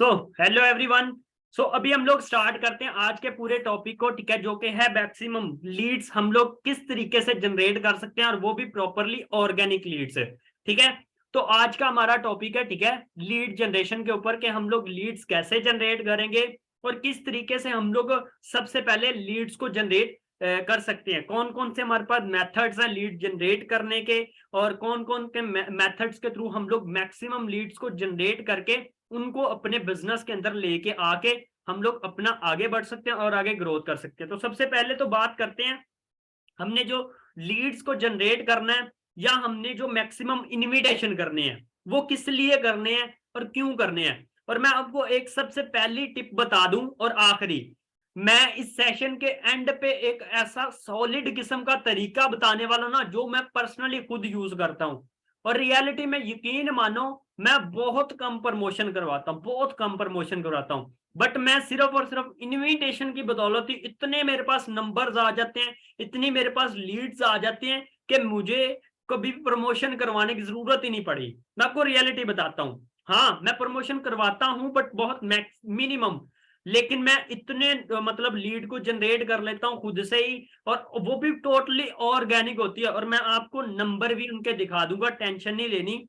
So hello everyone. अभी हम लोग स्टार्ट करते हैं आज के पूरे टॉपिक को, ठीक है, जो कि है मैक्सिमम लीड्स हम लोग किस तरीके से जनरेट कर सकते हैं और वो भी प्रॉपरली ऑर्गेनिक लीड्स है। ठीक है, तो आज का हमारा टॉपिक है, ठीक है, लीड जनरेशन के ऊपर कि हम लोग लीड्स कैसे जनरेट करेंगे और किस तरीके से हम लोग सबसे पहले लीड्स को जनरेट कर सकते हैं। कौन कौन से हमारे पास मेथड्स हैं लीड जनरेट करने के और कौन कौन के मेथड्स के थ्रू हम लोग मैक्सिमम लीड्स को जनरेट करके उनको अपने बिजनेस के अंदर लेके आके हम लोग अपना आगे बढ़ सकते हैं और आगे ग्रोथ कर सकते हैं। तो सबसे पहले तो बात करते हैं, हमने जो लीड्स को जनरेट करना है या हमने जो मैक्सिमम इनविटेशन करने हैं वो किस लिए करने हैं और क्यों करने हैं। और मैं आपको एक सबसे पहली टिप बता दूं और आखिरी, मैं इस सेशन के एंड पे एक ऐसा सॉलिड किस्म का तरीका बताने वाला ना जो मैं पर्सनली खुद यूज करता हूं और रियलिटी में यकीन मानो मैं बहुत कम प्रमोशन करवाता हूं, बहुत कम प्रमोशन करवाता हूं, बट मैं सिर्फ और सिर्फ इनविटेशन की बदौलत ही इतने मेरे पास नंबर्स आ जाते हैं, इतनी मेरे पास लीड्स आ जाती हैं कि मुझे कभी प्रमोशन करवाने की जरूरत ही नहीं पड़ी। मैं आपको रियलिटी बताता हूँ, हाँ मैं प्रमोशन करवाता हूँ बट बहुत मिनिमम, लेकिन मैं इतने मतलब लीड को जनरेट कर लेता हूँ खुद से ही और वो भी टोटली ऑर्गेनिक होती है। और मैं आपको नंबर भी उनके दिखा दूंगा, टेंशन नहीं लेनी,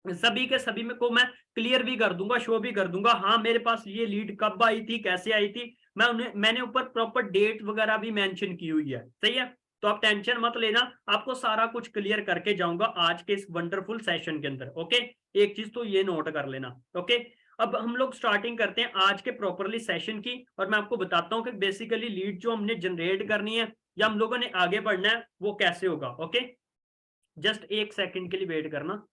सभी के सभी में को मैं क्लियर भी कर दूंगा, शो भी कर दूंगा, हाँ मेरे पास ये लीड कब आई थी, कैसे आई थी, मैंने ऊपर प्रॉपर डेट वगैरह भी मेंशन की हुई है। सही है, तो आप टेंशन मत लेना, आपको सारा कुछ क्लियर करके जाऊंगा आज के इस वंडरफुल सेशन के अंदर। ओके, एक चीज तो ये नोट कर लेना। ओके, अब हम लोग स्टार्टिंग करते हैं आज के प्रॉपरली सेशन की और मैं आपको बताता हूँ कि बेसिकली लीड जो हमने जनरेट करनी है या हम लोगों ने आगे बढ़ना है वो कैसे होगा। ओके, जस्ट एक सेकेंड के लिए वेट करना।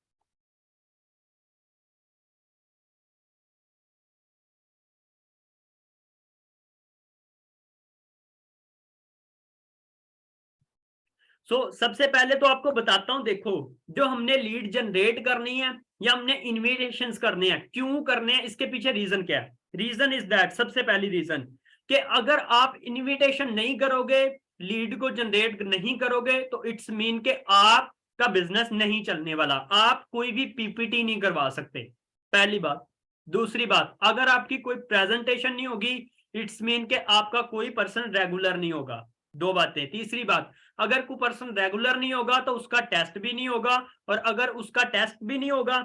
सबसे पहले तो आपको बताता हूं, देखो जो हमने लीड जनरेट करनी है या हमने इन्विटेशंस करने हैं, क्यों करने हैं, इसके पीछे रीजन क्या है। रीजन इज दैट, सबसे पहली रीजन कि अगर आप इन्विटेशन नहीं करोगे, लीड को जनरेट नहीं करोगे तो इट्स मीन के आपका बिजनेस नहीं चलने वाला, आप कोई भी पीपीटी नहीं करवा सकते, पहली बात। दूसरी बात, अगर आपकी कोई प्रेजेंटेशन नहीं होगी इट्स मीन के आपका कोई पर्सन रेगुलर नहीं होगा, दो बातें। तीसरी बात, अगर कोई पर्सन रेगुलर नहीं होगा तो उसका टेस्ट भी नहीं होगा, और अगर उसका टेस्ट भी नहीं होगा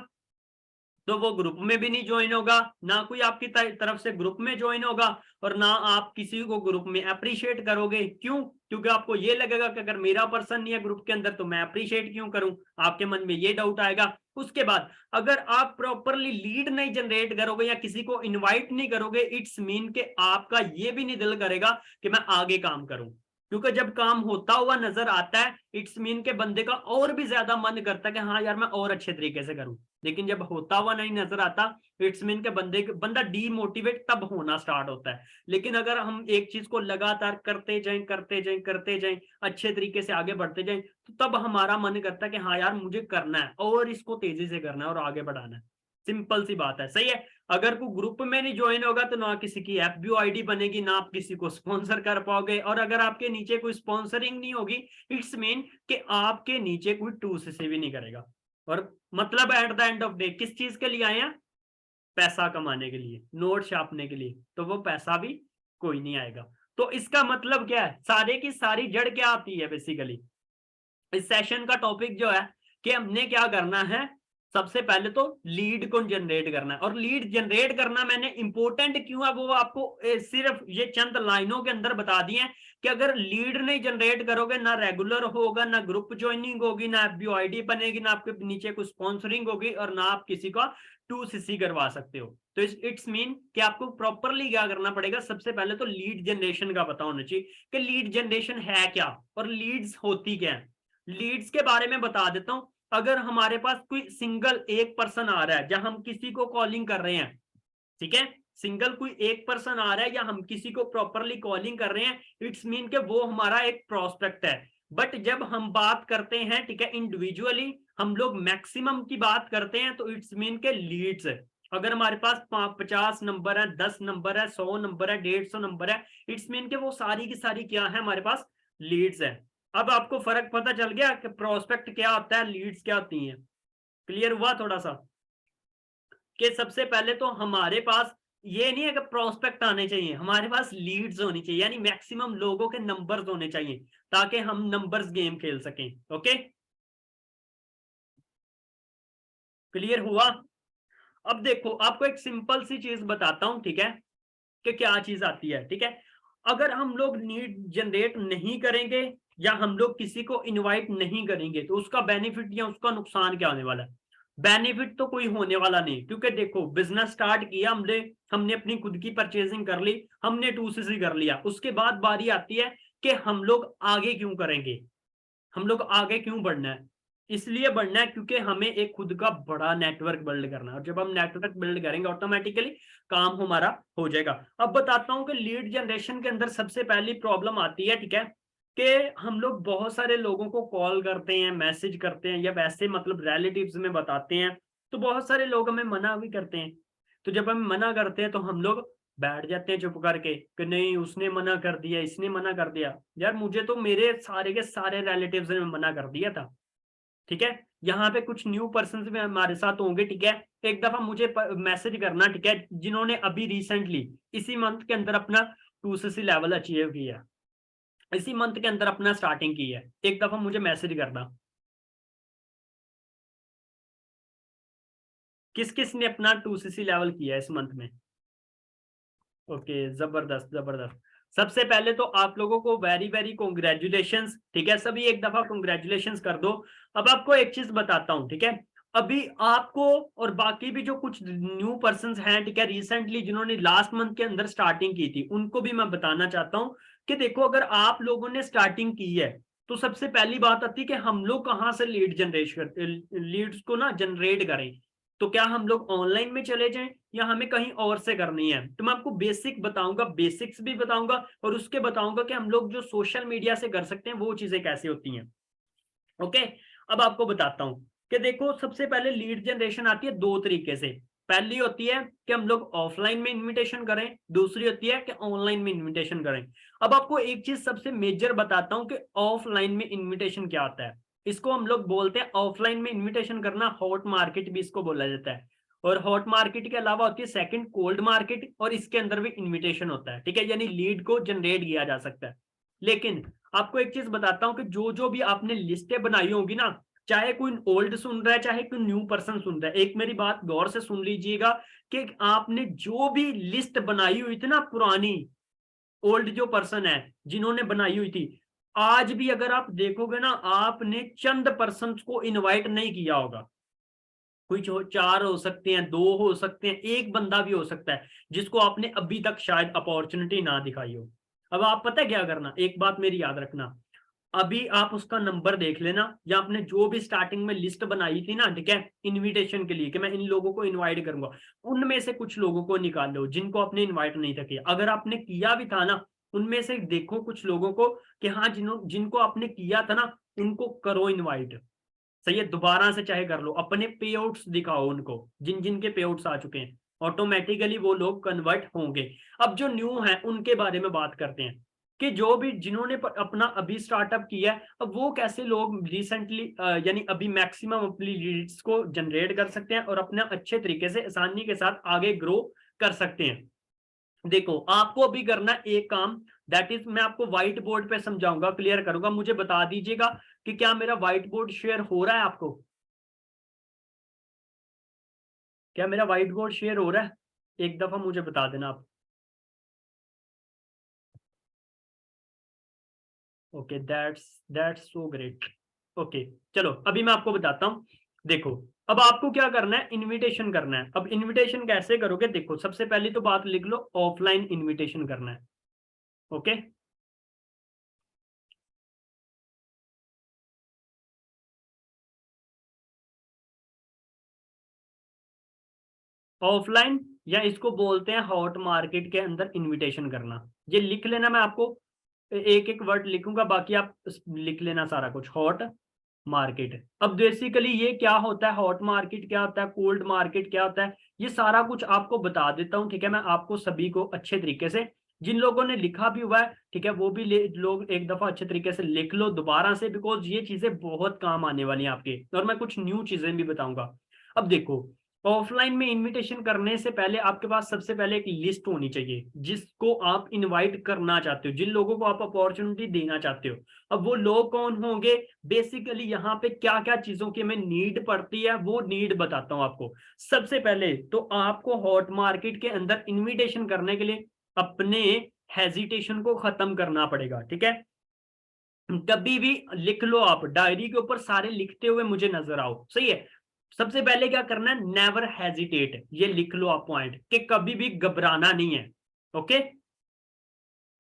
तो वो ग्रुप में भी नहीं ज्वाइन होगा, ना कोई आपकी तरफ से ग्रुप में ज्वाइन होगा और ना आप किसी को ग्रुप में अप्रिशिएट करोगे। क्यों? क्योंकि आपको ये लगेगा कि अगर मेरा पर्सन नहीं है ग्रुप के अंदर तो मैं अप्रिशिएट क्यों करूं, आपके मन में ये डाउट आएगा। उसके बाद अगर आप प्रॉपरली लीड नहीं जनरेट करोगे या किसी को इन्वाइट नहीं करोगे इट्स मीन के आपका ये भी नहीं दिल करेगा कि मैं आगे काम करूं, क्योंकि जब काम होता हुआ नजर आता है इट्स मीन के बंदे का और भी ज्यादा मन करता है कि हाँ यार मैं और अच्छे तरीके से करूं, लेकिन जब होता हुआ नहीं नजर आता इट्स मीन के बंदा डीमोटिवेट तब होना स्टार्ट होता है। लेकिन अगर हम एक चीज को लगातार करते जाएं करते जाएं करते जाएं, अच्छे तरीके से आगे बढ़ते जाएं, तो तब हमारा मन करता है कि हाँ यार मुझे करना है और इसको तेजी से करना है और आगे बढ़ाना है। सिंपल सी बात है, सही है। अगर कोई ग्रुप में नहीं ज्वाइन होगा तो ना किसी की एफबीओ आईडी बनेगी, ना आप किसी को स्पॉन्सर कर पाओगे, और अगर आपके नीचे कोई स्पॉन्सरिंग नहीं होगी इट्स मीन कि आपके नीचे कोई टू से भी नहीं करेगा। और मतलब at the end of day किस चीज के लिए आए हैं? पैसा कमाने के लिए, नोट छापने के लिए, तो वो पैसा भी कोई नहीं आएगा। तो इसका मतलब क्या है, सारे की सारी जड़ क्या आती है बेसिकली। इस सेशन का टॉपिक जो है कि हमने क्या करना है, सबसे पहले तो लीड को जनरेट करना है। और लीड जनरेट करना मैंने इंपॉर्टेंट क्यों है वो आपको सिर्फ ये चंद लाइनों के अंदर बता दिए हैं कि अगर लीड नहीं जनरेट करोगे ना रेगुलर होगा, ना ग्रुप ज्वाइनिंग होगी, ना एफबीओ आईडी बनेगी, ना आपके नीचे कोई स्पॉन्सरिंग होगी, और ना आप किसी का 2cc करवा सकते हो। तो इट्स मीन कि आपको प्रॉपरली क्या करना पड़ेगा, सबसे पहले तो लीड जनरेशन का पता होना चाहिए कि लीड जनरेशन है क्या और लीड्स होती क्या है। लीड्स के बारे में बता देता हूं, अगर हमारे पास कोई सिंगल एक पर्सन आ रहा है जहां हम किसी को कॉलिंग कर रहे हैं, ठीक है, सिंगल कोई एक पर्सन आ रहा है या हम किसी को प्रॉपरली कॉलिंग कर रहे हैं इट्स मीन के वो हमारा एक प्रोस्पेक्ट है। बट जब हम बात करते हैं, ठीक है, इंडिविजुअली हम लोग मैक्सिमम की बात करते हैं तो इट्स मीन के लीड्स है। अगर हमारे पास 50 नंबर है, 10 नंबर है, 100 नंबर है, 150 नंबर है, इट्स मीन के वो सारी की सारी क्या है, हमारे पास लीड्स है। अब आपको फर्क पता चल गया कि प्रोस्पेक्ट क्या होता है, लीड्स क्या होती हैं, क्लियर हुआ थोड़ा सा। कि सबसे पहले तो हमारे पास ये नहीं है कि प्रोस्पेक्ट आने चाहिए, हमारे पास लीड्स होनी चाहिए, यानी मैक्सिमम लोगों के नंबर्स होने चाहिए ताकि हम नंबर्स गेम खेल सकें। ओके, क्लियर हुआ? अब देखो आपको एक सिंपल सी चीज बताता हूं, ठीक है, कि क्या चीज आती है। ठीक है, अगर हम लोग नीड जनरेट नहीं करेंगे या हम लोग किसी को इनवाइट नहीं करेंगे तो उसका बेनिफिट या उसका नुकसान क्या होने वाला है? बेनिफिट तो कोई होने वाला नहीं, क्योंकि देखो बिजनेस स्टार्ट किया हमने, हमने अपनी खुद की परचेजिंग कर ली, हमने 2cc कर लिया, उसके बाद बारी आती है कि हम लोग आगे क्यों करेंगे, हम लोग आगे क्यों बढ़ना है? इसलिए बढ़ना है क्योंकि हमें एक खुद का बड़ा नेटवर्क बिल्ड करना है, और जब हम नेटवर्क बिल्ड करेंगे ऑटोमेटिकली काम हमारा हो जाएगा। अब बताता हूं कि लीड जनरेशन के अंदर सबसे पहली प्रॉब्लम आती है, ठीक है, कि हम लोग बहुत सारे लोगों को कॉल करते हैं, मैसेज करते हैं, या वैसे मतलब रिलेटिव्स में बताते हैं, तो बहुत सारे लोग हमें मना भी करते हैं। तो जब हम मना करते हैं तो हम लोग बैठ जाते हैं चुप करके कि नहीं उसने मना कर दिया, इसने मना कर दिया। यार मुझे तो मेरे सारे के सारे रिलेटिव्स ने मना कर दिया था। ठीक है, यहाँ पे कुछ न्यू पर्सन भी हमारे साथ होंगे। ठीक है, एक दफा मुझे मैसेज करना, ठीक है, जिन्होंने अभी रिसेंटली इसी मंथ के अंदर अपना 2cc लेवल अचीव किया, इसी मंथ के अंदर अपना स्टार्टिंग की है, एक दफा मुझे मैसेज करना किस किस ने अपना 2cc लेवल किया इस मंथ में। ओके, जबरदस्त जबरदस्त। सबसे पहले तो आप लोगों को वेरी वेरी कॉन्ग्रेचुलेशंस, ठीक है, सभी एक दफा कॉन्ग्रेचुलेशंस कर दो। अब आपको एक चीज बताता हूं, ठीक है, अभी आपको और बाकी भी जो कुछ न्यू पर्संस हैं, ठीक है, रिसेंटली जिन्होंने लास्ट मंथ के अंदर स्टार्टिंग की थी, उनको भी मैं बताना चाहता हूं कि देखो अगर आप लोगों ने स्टार्टिंग की है तो सबसे पहली बात आती है कि हम लोग कहाँ से लीड्स को ना जनरेट करें। तो क्या हम लोग ऑनलाइन में चले जाएं या हमें कहीं और से करनी है? तो मैं आपको बेसिक बताऊंगा, बेसिक्स भी बताऊंगा, और उसके बताऊंगा कि हम लोग जो सोशल मीडिया से कर सकते हैं वो चीजें कैसे होती हैं। ओके, अब आपको बताता हूं कि देखो सबसे पहले लीड जनरेशन आती है दो तरीके से। पहली होती है कि हम लोग ऑफलाइन में इनविटेशन करें, दूसरी होती है कि ऑनलाइन में इनविटेशन करें। अब आपको एक चीज सबसे मेजर बताता हूं कि ऑफलाइन में इनविटेशन क्या होता है। इसको हम लोग बोलते हैं ऑफलाइन में इनविटेशन करना, हॉट मार्केट भी इसको बोला जाता है। और हॉट मार्केट के अलावा होती है सेकंड कोल्ड मार्केट, और इसके अंदर भी इनविटेशन होता है। ठीक है, यानी लीड को जनरेट किया जा सकता है। लेकिन आपको एक चीज बताता हूं कि जो जो भी आपने लिस्टें बनाई होगी ना, चाहे कोई ओल्ड सुन रहा है चाहे कोई न्यू पर्सन सुन रहा है, एक मेरी बात गौर से सुन लीजिएगा कि आपने जो भी लिस्ट बनाई हुई थी ना पुरानी, ओल्ड जो पर्सन है जिन्होंने बनाई हुई थी, आज भी अगर आप देखोगे ना आपने चंद पर्सन को इनवाइट नहीं किया होगा। कुछ चार हो सकते हैं, दो हो सकते हैं, एक बंदा भी हो सकता है जिसको आपने अभी तक शायद अपॉर्चुनिटी ना दिखाई हो। अब आप पता है क्या करना, एक बात मेरी याद रखना, अभी आप उसका नंबर देख लेना, या आपने जो भी स्टार्टिंग में लिस्ट बनाई थी ना, ठीक है, इनविटेशन के लिए कि मैं इन लोगों को इनवाइट करूंगा, उनमें से कुछ लोगों को निकाल लो जिनको आपने इनवाइट नहीं था किया। अगर आपने किया भी था ना, उनमें से देखो कुछ लोगों को कि हाँ जिनको आपने किया था ना उनको करो इनवाइट। सही है, दोबारा से चाहे कर लो, अपने पे आउट्स दिखाओ उनको, जिन जिन के पे आउट्स आ चुके हैं, ऑटोमेटिकली वो लोग कन्वर्ट होंगे। अब जो न्यू है उनके बारे में बात करते हैं कि जो भी जिन्होंने अपना अभी स्टार्टअप किया है, अब वो कैसे लोग रिसेंटली यानी अभी मैक्सिमम अपनी लीड्स को जनरेट कर सकते हैं और अपना अच्छे तरीके से आसानी के साथ आगे ग्रो कर सकते हैं। देखो आपको अभी करना एक काम, दैट इज मैं आपको व्हाइट बोर्ड पे समझाऊंगा, क्लियर करूंगा, मुझे बता दीजिएगा कि क्या मेरा व्हाइट बोर्ड शेयर हो रहा है आपको? क्या मेरा व्हाइट बोर्ड शेयर हो रहा है? एक दफा मुझे बता देना आप। Okay, that's so great. Okay, चलो अभी मैं आपको बताता हूं। देखो अब आपको क्या करना है, इनविटेशन करना है। अब इनविटेशन कैसे करोगे, देखो सबसे पहली तो बात लिख लो, ऑफलाइन इनविटेशन करना है। ओके, ऑफलाइन, या इसको बोलते हैं हॉट मार्केट के अंदर इनविटेशन करना। ये लिख लेना, मैं आपको एक एक वर्ड लिखूंगा, बाकी आप लिख लेना सारा कुछ। हॉट मार्केट, अब बेसिकली ये क्या होता है, हॉट मार्केट क्या होता है, कोल्ड मार्केट क्या होता है, ये सारा कुछ आपको बता देता हूँ। ठीक है, मैं आपको सभी को अच्छे तरीके से, जिन लोगों ने लिखा भी हुआ है, ठीक है, वो भी लोग एक दफा अच्छे तरीके से लिख लो दोबारा से, बिकॉज ये चीजें बहुत काम आने वाली हैं आपके, और मैं कुछ न्यू चीजें भी बताऊंगा। अब देखो ऑफलाइन में इनविटेशन करने से पहले आपके पास सबसे पहले एक लिस्ट होनी चाहिए जिसको आप इनवाइट करना चाहते हो, जिन लोगों को आप अपॉर्चुनिटी देना चाहते हो। अब वो लोग कौन होंगे, बेसिकली यहाँ पे क्या क्या चीजों की हमें नीड पड़ती है वो नीड बताता हूँ आपको। सबसे पहले तो आपको हॉट मार्केट के अंदर इन्विटेशन करने के लिए अपने हेजिटेशन को खत्म करना पड़ेगा, ठीक है। कभी भी लिख लो, आप डायरी के ऊपर सारे लिखते हुए मुझे नजर आओ, सही है। सबसे पहले क्या करना है, नेवर हेजिटेट, ये लिख लो आप पॉइंट, कि कभी भी घबराना नहीं है। ओके,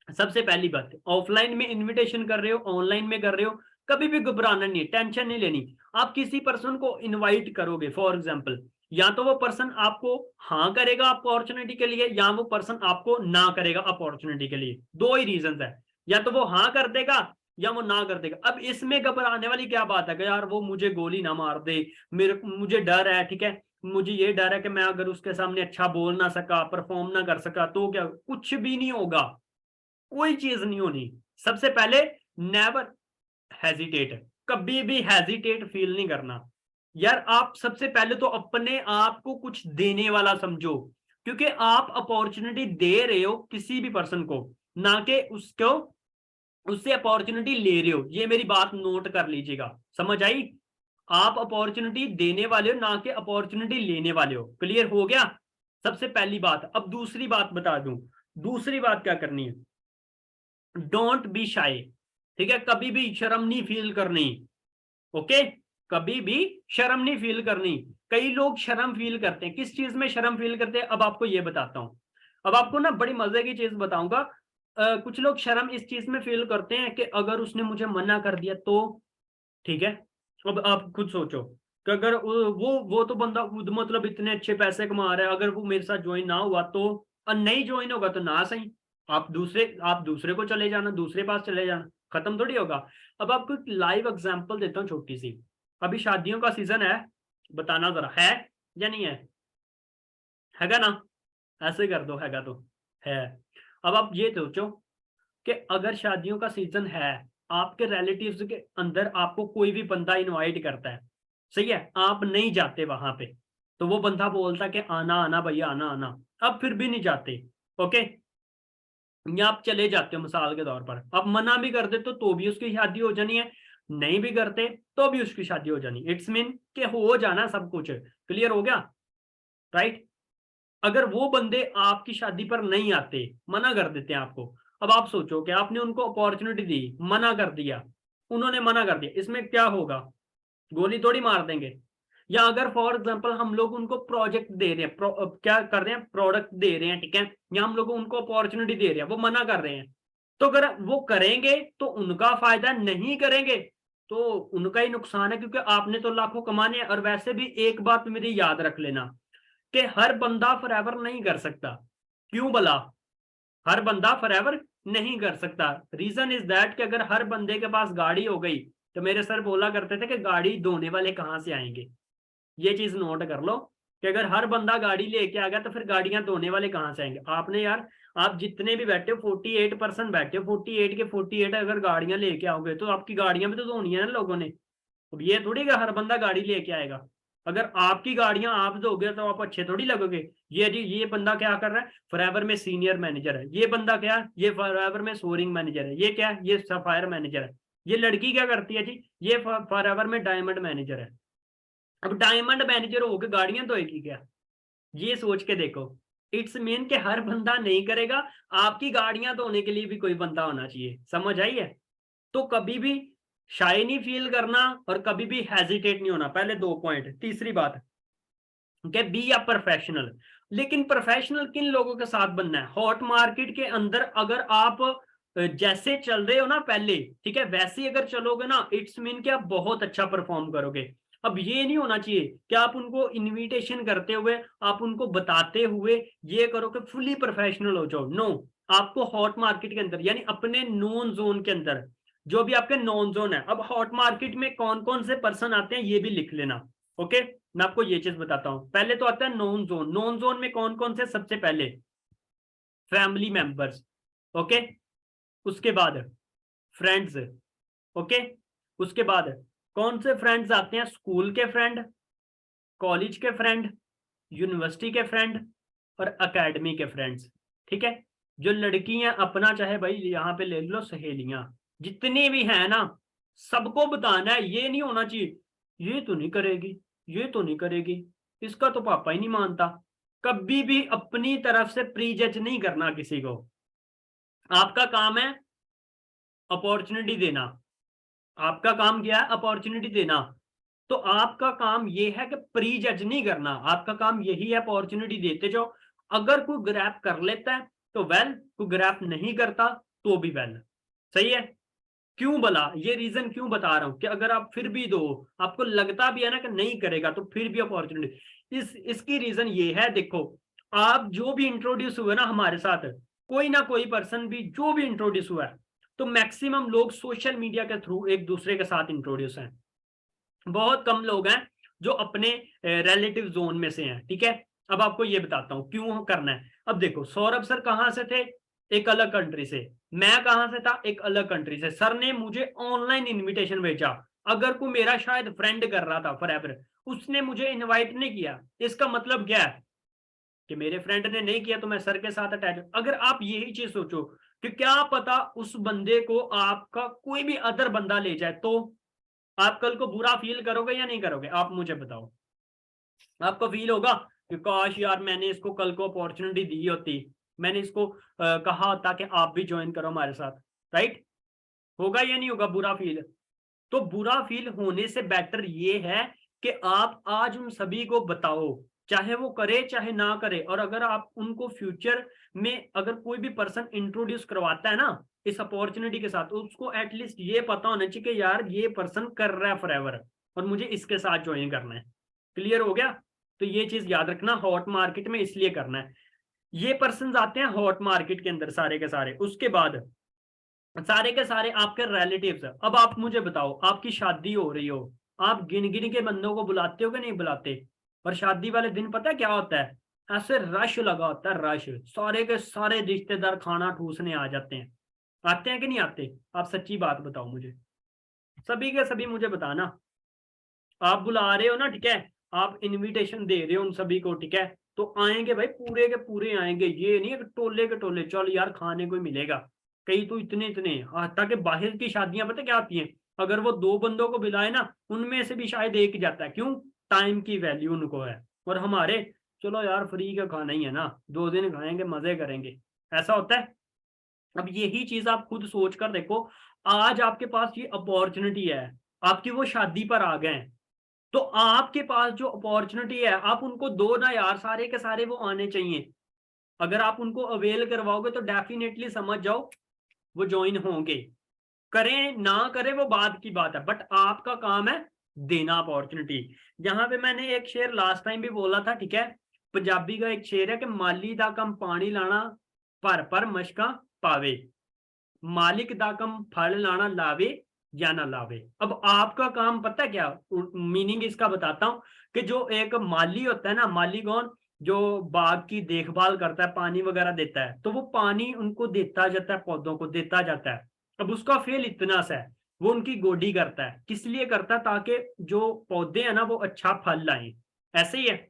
सबसे पहली बात, ऑफलाइन में इनविटेशन कर रहे हो, ऑनलाइन में कर रहे हो, कभी भी घबराना नहीं है, टेंशन नहीं लेनी। आप किसी पर्सन को इनवाइट करोगे फॉर एग्जांपल, या तो वो पर्सन आपको हाँ करेगा अपॉर्चुनिटी के लिए, या वो पर्सन आपको ना करेगा अपॉर्चुनिटी के लिए। दो ही रीजन है, या तो वो हाँ कर देगा या वो ना कर देगा। अब इसमें घबराने वाली क्या बात है कि यार वो मुझे गोली ना मार दे, मुझे डर है, ठीक है, मुझे ये डर है कि मैं अगर उसके सामने अच्छा बोल ना सका, परफॉर्म ना कर सका तो क्या, कुछ भी नहीं होगा, कोई चीज नहीं होनी। सबसे पहले नेवर हेजिटेट, कभी भी हेजिटेट फील नहीं करना। यार आप सबसे पहले तो अपने आप को कुछ देने वाला समझो, क्योंकि आप अपॉर्चुनिटी दे रहे हो किसी भी पर्सन को, ना कि उसको उससे अपॉर्चुनिटी ले रहे हो। ये मेरी बात नोट कर लीजिएगा, समझ आई। आप अपॉर्चुनिटी देने वाले हो, ना कि अपॉर्चुनिटी लेने वाले हो। क्लियर हो गया, सबसे पहली बात। अब दूसरी बात बता दूं, दूसरी बात क्या करनी है, डोंट बी शाई, ठीक है, कभी भी शर्म नहीं फील करनी। ओके, कभी भी शर्म नहीं फील करनी। कई लोग शर्म फील करते हैं, किस चीज में शर्म फील करते हैं, अब आपको ये बताता हूं। अब आपको ना बड़ी मजे की चीज बताऊंगा। कुछ लोग शर्म इस चीज में फील करते हैं कि अगर उसने मुझे मना कर दिया तो, ठीक है। अब आप खुद सोचो कि अगर वो तो बंदा खुद मतलब इतने अच्छे पैसे कमा रहा है, अगर वो मेरे साथ ज्वाइन ना हुआ तो, और नहीं ज्वाइन होगा तो ना सही, आप दूसरे को चले जाना, दूसरे पास चले जाना, खत्म थोड़ी होगा। अब आपको एक लाइव एग्जांपल देता हूँ छोटी सी। अभी शादियों का सीजन है, बताना जरा है या नहीं है, हैगा ना, ऐसे कर दो हैगा तो है। अब आप ये सोचो कि अगर शादियों का सीजन है, आपके रिलेटिव्स के अंदर आपको कोई भी बंदा इनवाइट करता है, सही है, आप नहीं जाते वहां पे, तो वो बंदा बोलता कि आना आना भैया आना आना, अब फिर भी नहीं जाते, ओके, या आप चले जाते हो मिसाल के तौर पर, अब मना भी कर दे तो भी उसकी शादी हो जानी है, नहीं भी करते तो भी उसकी शादी हो जानी, इट्स मीन कि हो जाना सब कुछ। क्लियर हो गया, राइट। अगर वो बंदे आपकी शादी पर नहीं आते, मना कर देते हैं आपको, अब आप सोचो कि आपने उनको अपॉर्चुनिटी दी, मना कर दिया, उन्होंने मना कर दिया, इसमें क्या होगा, गोली थोड़ी मार देंगे। या अगर फॉर एग्जांपल हम लोग उनको प्रोजेक्ट दे रहे हैं, क्या कर रहे हैं, प्रोडक्ट दे रहे हैं, ठीक है, या हम लोग उनको अपॉर्चुनिटी दे रहे हैं, वो मना कर रहे हैं, तो अगर वो करेंगे तो उनका फायदा, नहीं करेंगे तो उनका ही नुकसान है, क्योंकि आपने तो लाखों कमाने हैं। और वैसे भी एक बात मेरी याद रख लेना कि हर बंदा फॉरएवर नहीं कर सकता। क्यों भला, हर बंदा फॉरएवर नहीं कर सकता। रीजन इज दैट कि अगर हर बंदे के पास गाड़ी हो गई, तो मेरे सर बोला करते थे कि गाड़ी धोने वाले कहां से आएंगे। ये चीज नोट कर लो कि अगर हर बंदा गाड़ी लेके आ गया तो फिर गाड़ियां धोने वाले कहां से आएंगे। आपने यार, आप जितने भी बैठे हो 48% बैठे हो, 48 के 48 अगर गाड़ियां लेके आओगे तो आपकी गाड़ियां भी तो धोनी है ना लोगों ने। अब ये थोड़ी कि हर बंदा गाड़ी लेके आएगा। अगर आपकी गाड़ियां आप दोगे तो आप अच्छे थोड़ी लगोगे। ये जी, ये बंदा क्या कर रहा है, फॉरएवर में सीनियर मैनेजर है, ये बंदा क्या, ये फॉरएवर में सोरिंग मैनेजर है, ये क्या, ये सफायर मैनेजर है। ये लड़की क्या करती है जी, ये फॉरएवर में डायमंड मैनेजर है। अब डायमंड मैनेजर होकर गाड़ियां धोएगी क्या, ये सोच के देखो। इट्स मीन कि हर बंदा नहीं करेगा, आपकी गाड़ियां धोने के लिए भी कोई बंदा होना चाहिए, समझ आई है। तो कभी भी शाय नहीं फील करना और कभी भी हेजिटेट नहीं होना, पहले दो पॉइंट। तीसरी बात कि बी अ प्रोफेशनल। लेकिन प्रोफेशनल किन लोगों के साथ बनना है, हॉट मार्केट के अंदर अगर आप जैसे चल रहे हो ना पहले, ठीक है, वैसे ही अगर चलोगे ना, इट्स मीन कि आप बहुत अच्छा परफॉर्म करोगे। अब ये नहीं होना चाहिए कि आप उनको इनविटेशन करते हुए, आप उनको बताते हुए ये करो कि फुली प्रोफेशनल हो जाओ, नो। आपको हॉट मार्केट के अंदर यानी अपने नॉन जोन के अंदर, जो भी आपके नॉन जोन है, अब हॉट मार्केट में कौन कौन से पर्सन आते हैं ये भी लिख लेना। ओके, मैं आपको ये चीज बताता हूं। पहले तो आता है नॉन जोन। नॉन जोन में कौन कौन से, सबसे पहले फैमिली मेंबर्स, ओके, उसके बाद फ्रेंड्स, ओके, उसके बाद कौन से फ्रेंड्स आते हैं, स्कूल के फ्रेंड, कॉलेज के फ्रेंड, यूनिवर्सिटी के फ्रेंड और एकेडमी के फ्रेंड्स, ठीक है। जो लड़कियां अपना चाहे भाई यहाँ पे ले लो सहेलियां, जितनी भी हैं ना, सबको बताना है, ये नहीं होना चाहिए ये तो नहीं करेगी, ये तो नहीं करेगी, इसका तो पापा ही नहीं मानता। कभी भी अपनी तरफ से प्रीजज नहीं करना किसी को। आपका काम है अपॉर्चुनिटी देना, आपका काम क्या है अपॉर्चुनिटी देना। तो आपका काम ये है कि प्री जज नहीं करना, आपका काम यही है अपॉर्चुनिटी देते जाओ। अगर कोई ग्रैप कर लेता है तो वेल, कोई ग्रैप नहीं करता तो भी वेल, सही है। क्यों भला, ये रीजन क्यों बता रहा हूं कि अगर आप फिर भी दो, आपको लगता भी है ना कि नहीं करेगा, तो फिर भी अपॉर्चुनिटी, इसकी रीजन ये है, देखो आप जो भी इंट्रोड्यूस हुए ना हमारे साथ, कोई ना कोई पर्सन भी जो भी इंट्रोड्यूस हुआ है, तो मैक्सिमम लोग सोशल मीडिया के थ्रू एक दूसरे के साथ इंट्रोड्यूस हैं। बहुत कम लोग हैं जो अपने रिलेटिव जोन में से हैं, ठीक है। अब आपको ये बताता हूं क्यों करना है। अब देखो सौरभ सर कहां से थे, एक अलग कंट्री से, मैं कहां से था, एक अलग कंट्री से। सर ने मुझे ऑनलाइन इनविटेशन भेजा, अगर कोई मेरा शायद फ्रेंड कर रहा था फॉरएवर, उसने मुझे इनवाइट नहीं किया, इसका मतलब क्या है कि मेरे फ्रेंड ने नहीं किया तो मैं सर के साथ अटैच। अगर आप यही चीज सोचो कि क्या पता उस बंदे को आपका कोई भी अदर बंदा ले जाए, तो आप कल को बुरा फील करोगे या नहीं करोगे, आप मुझे बताओ। आपको फील होगा कि काश यार मैंने इसको कल को अपॉर्चुनिटी दी होती, मैंने इसको कहा होता कि आप भी ज्वाइन करो हमारे साथ, राइट। होगा या नहीं होगा बुरा फील। तो बुरा फील होने से बेटर ये है कि आप आज उन सभी को बताओ, चाहे वो करे चाहे ना करे। और अगर आप उनको फ्यूचर में अगर कोई भी पर्सन इंट्रोड्यूस करवाता है ना इस अपॉर्चुनिटी के साथ, उसको एटलीस्ट ये पता होना चाहिए कि यार ये पर्सन कर रहा है फॉरएवर और मुझे इसके साथ ज्वाइन करना है। क्लियर हो गया। तो ये चीज याद रखना, हॉट मार्केट में इसलिए करना है। ये पर्सन आते हैं हॉट मार्केट के अंदर सारे के सारे, उसके बाद सारे के सारे आपके रिलेटिव्स। अब आप मुझे बताओ, आपकी शादी हो रही हो, आप गिन गिन के बंदों को बुलाते हो कि नहीं बुलाते। और शादी वाले दिन पता है क्या होता है, ऐसे रश लगा होता है, रश, सारे के सारे रिश्तेदार खाना ठूसने आ जाते हैं। आते हैं कि नहीं आते, आप सच्ची बात बताओ मुझे, सभी के सभी मुझे बताना। आप बुला रहे हो ना, ठीक है, आप इनविटेशन दे रहे हो उन सभी को, ठीक है, तो आएंगे भाई, पूरे के पूरे आएंगे। ये नहीं है कि टोले के टोले चल यार खाने को ही मिलेगा, कई तो इतने इतने। ताकि बाहर की शादियां पता क्या आती हैं, अगर वो दो बंदों को बुलाए ना, उनमें से भी शायद एक जाता है, क्यों, टाइम की वैल्यू उनको है। और हमारे चलो यार फ्री का खाना ही है ना, 2 दिन खाएंगे मजे करेंगे, ऐसा होता है। अब यही चीज आप खुद सोच कर देखो, आज आपके पास ये अपॉर्चुनिटी है, आपकी वो शादी पर आ गए हैं, तो आपके पास जो अपॉर्चुनिटी है आप उनको दो ना यार, सारे के सारे वो आने चाहिए। अगर आप उनको अवेल करवाओगे तो डेफिनेटली समझ जाओ वो ज्वाइन होंगे। करें ना करें वो बाद की बात है, बट आपका काम है देना अपॉर्चुनिटी। यहाँ पे मैंने एक शेर लास्ट टाइम भी बोला था, ठीक है, पंजाबी का एक शेर है कि माली दा कम पानी लाना भर भर मशका पावे, मालिक दा कम फल लाना लावे या ना लावे। अब आपका काम पता है क्या, मीनिंग इसका बताता हूं कि जो एक माली होता है ना, माली कौन, जो बाग की देखभाल करता है, पानी वगैरह देता है, तो वो पानी उनको देता जाता है, पौधों को देता जाता है। अब उसका फेल इतना सा है, वो उनकी गोडी करता है, किस लिए करता है, ताकि जो पौधे हैं ना वो अच्छा फल लाएं। ऐसे ही है,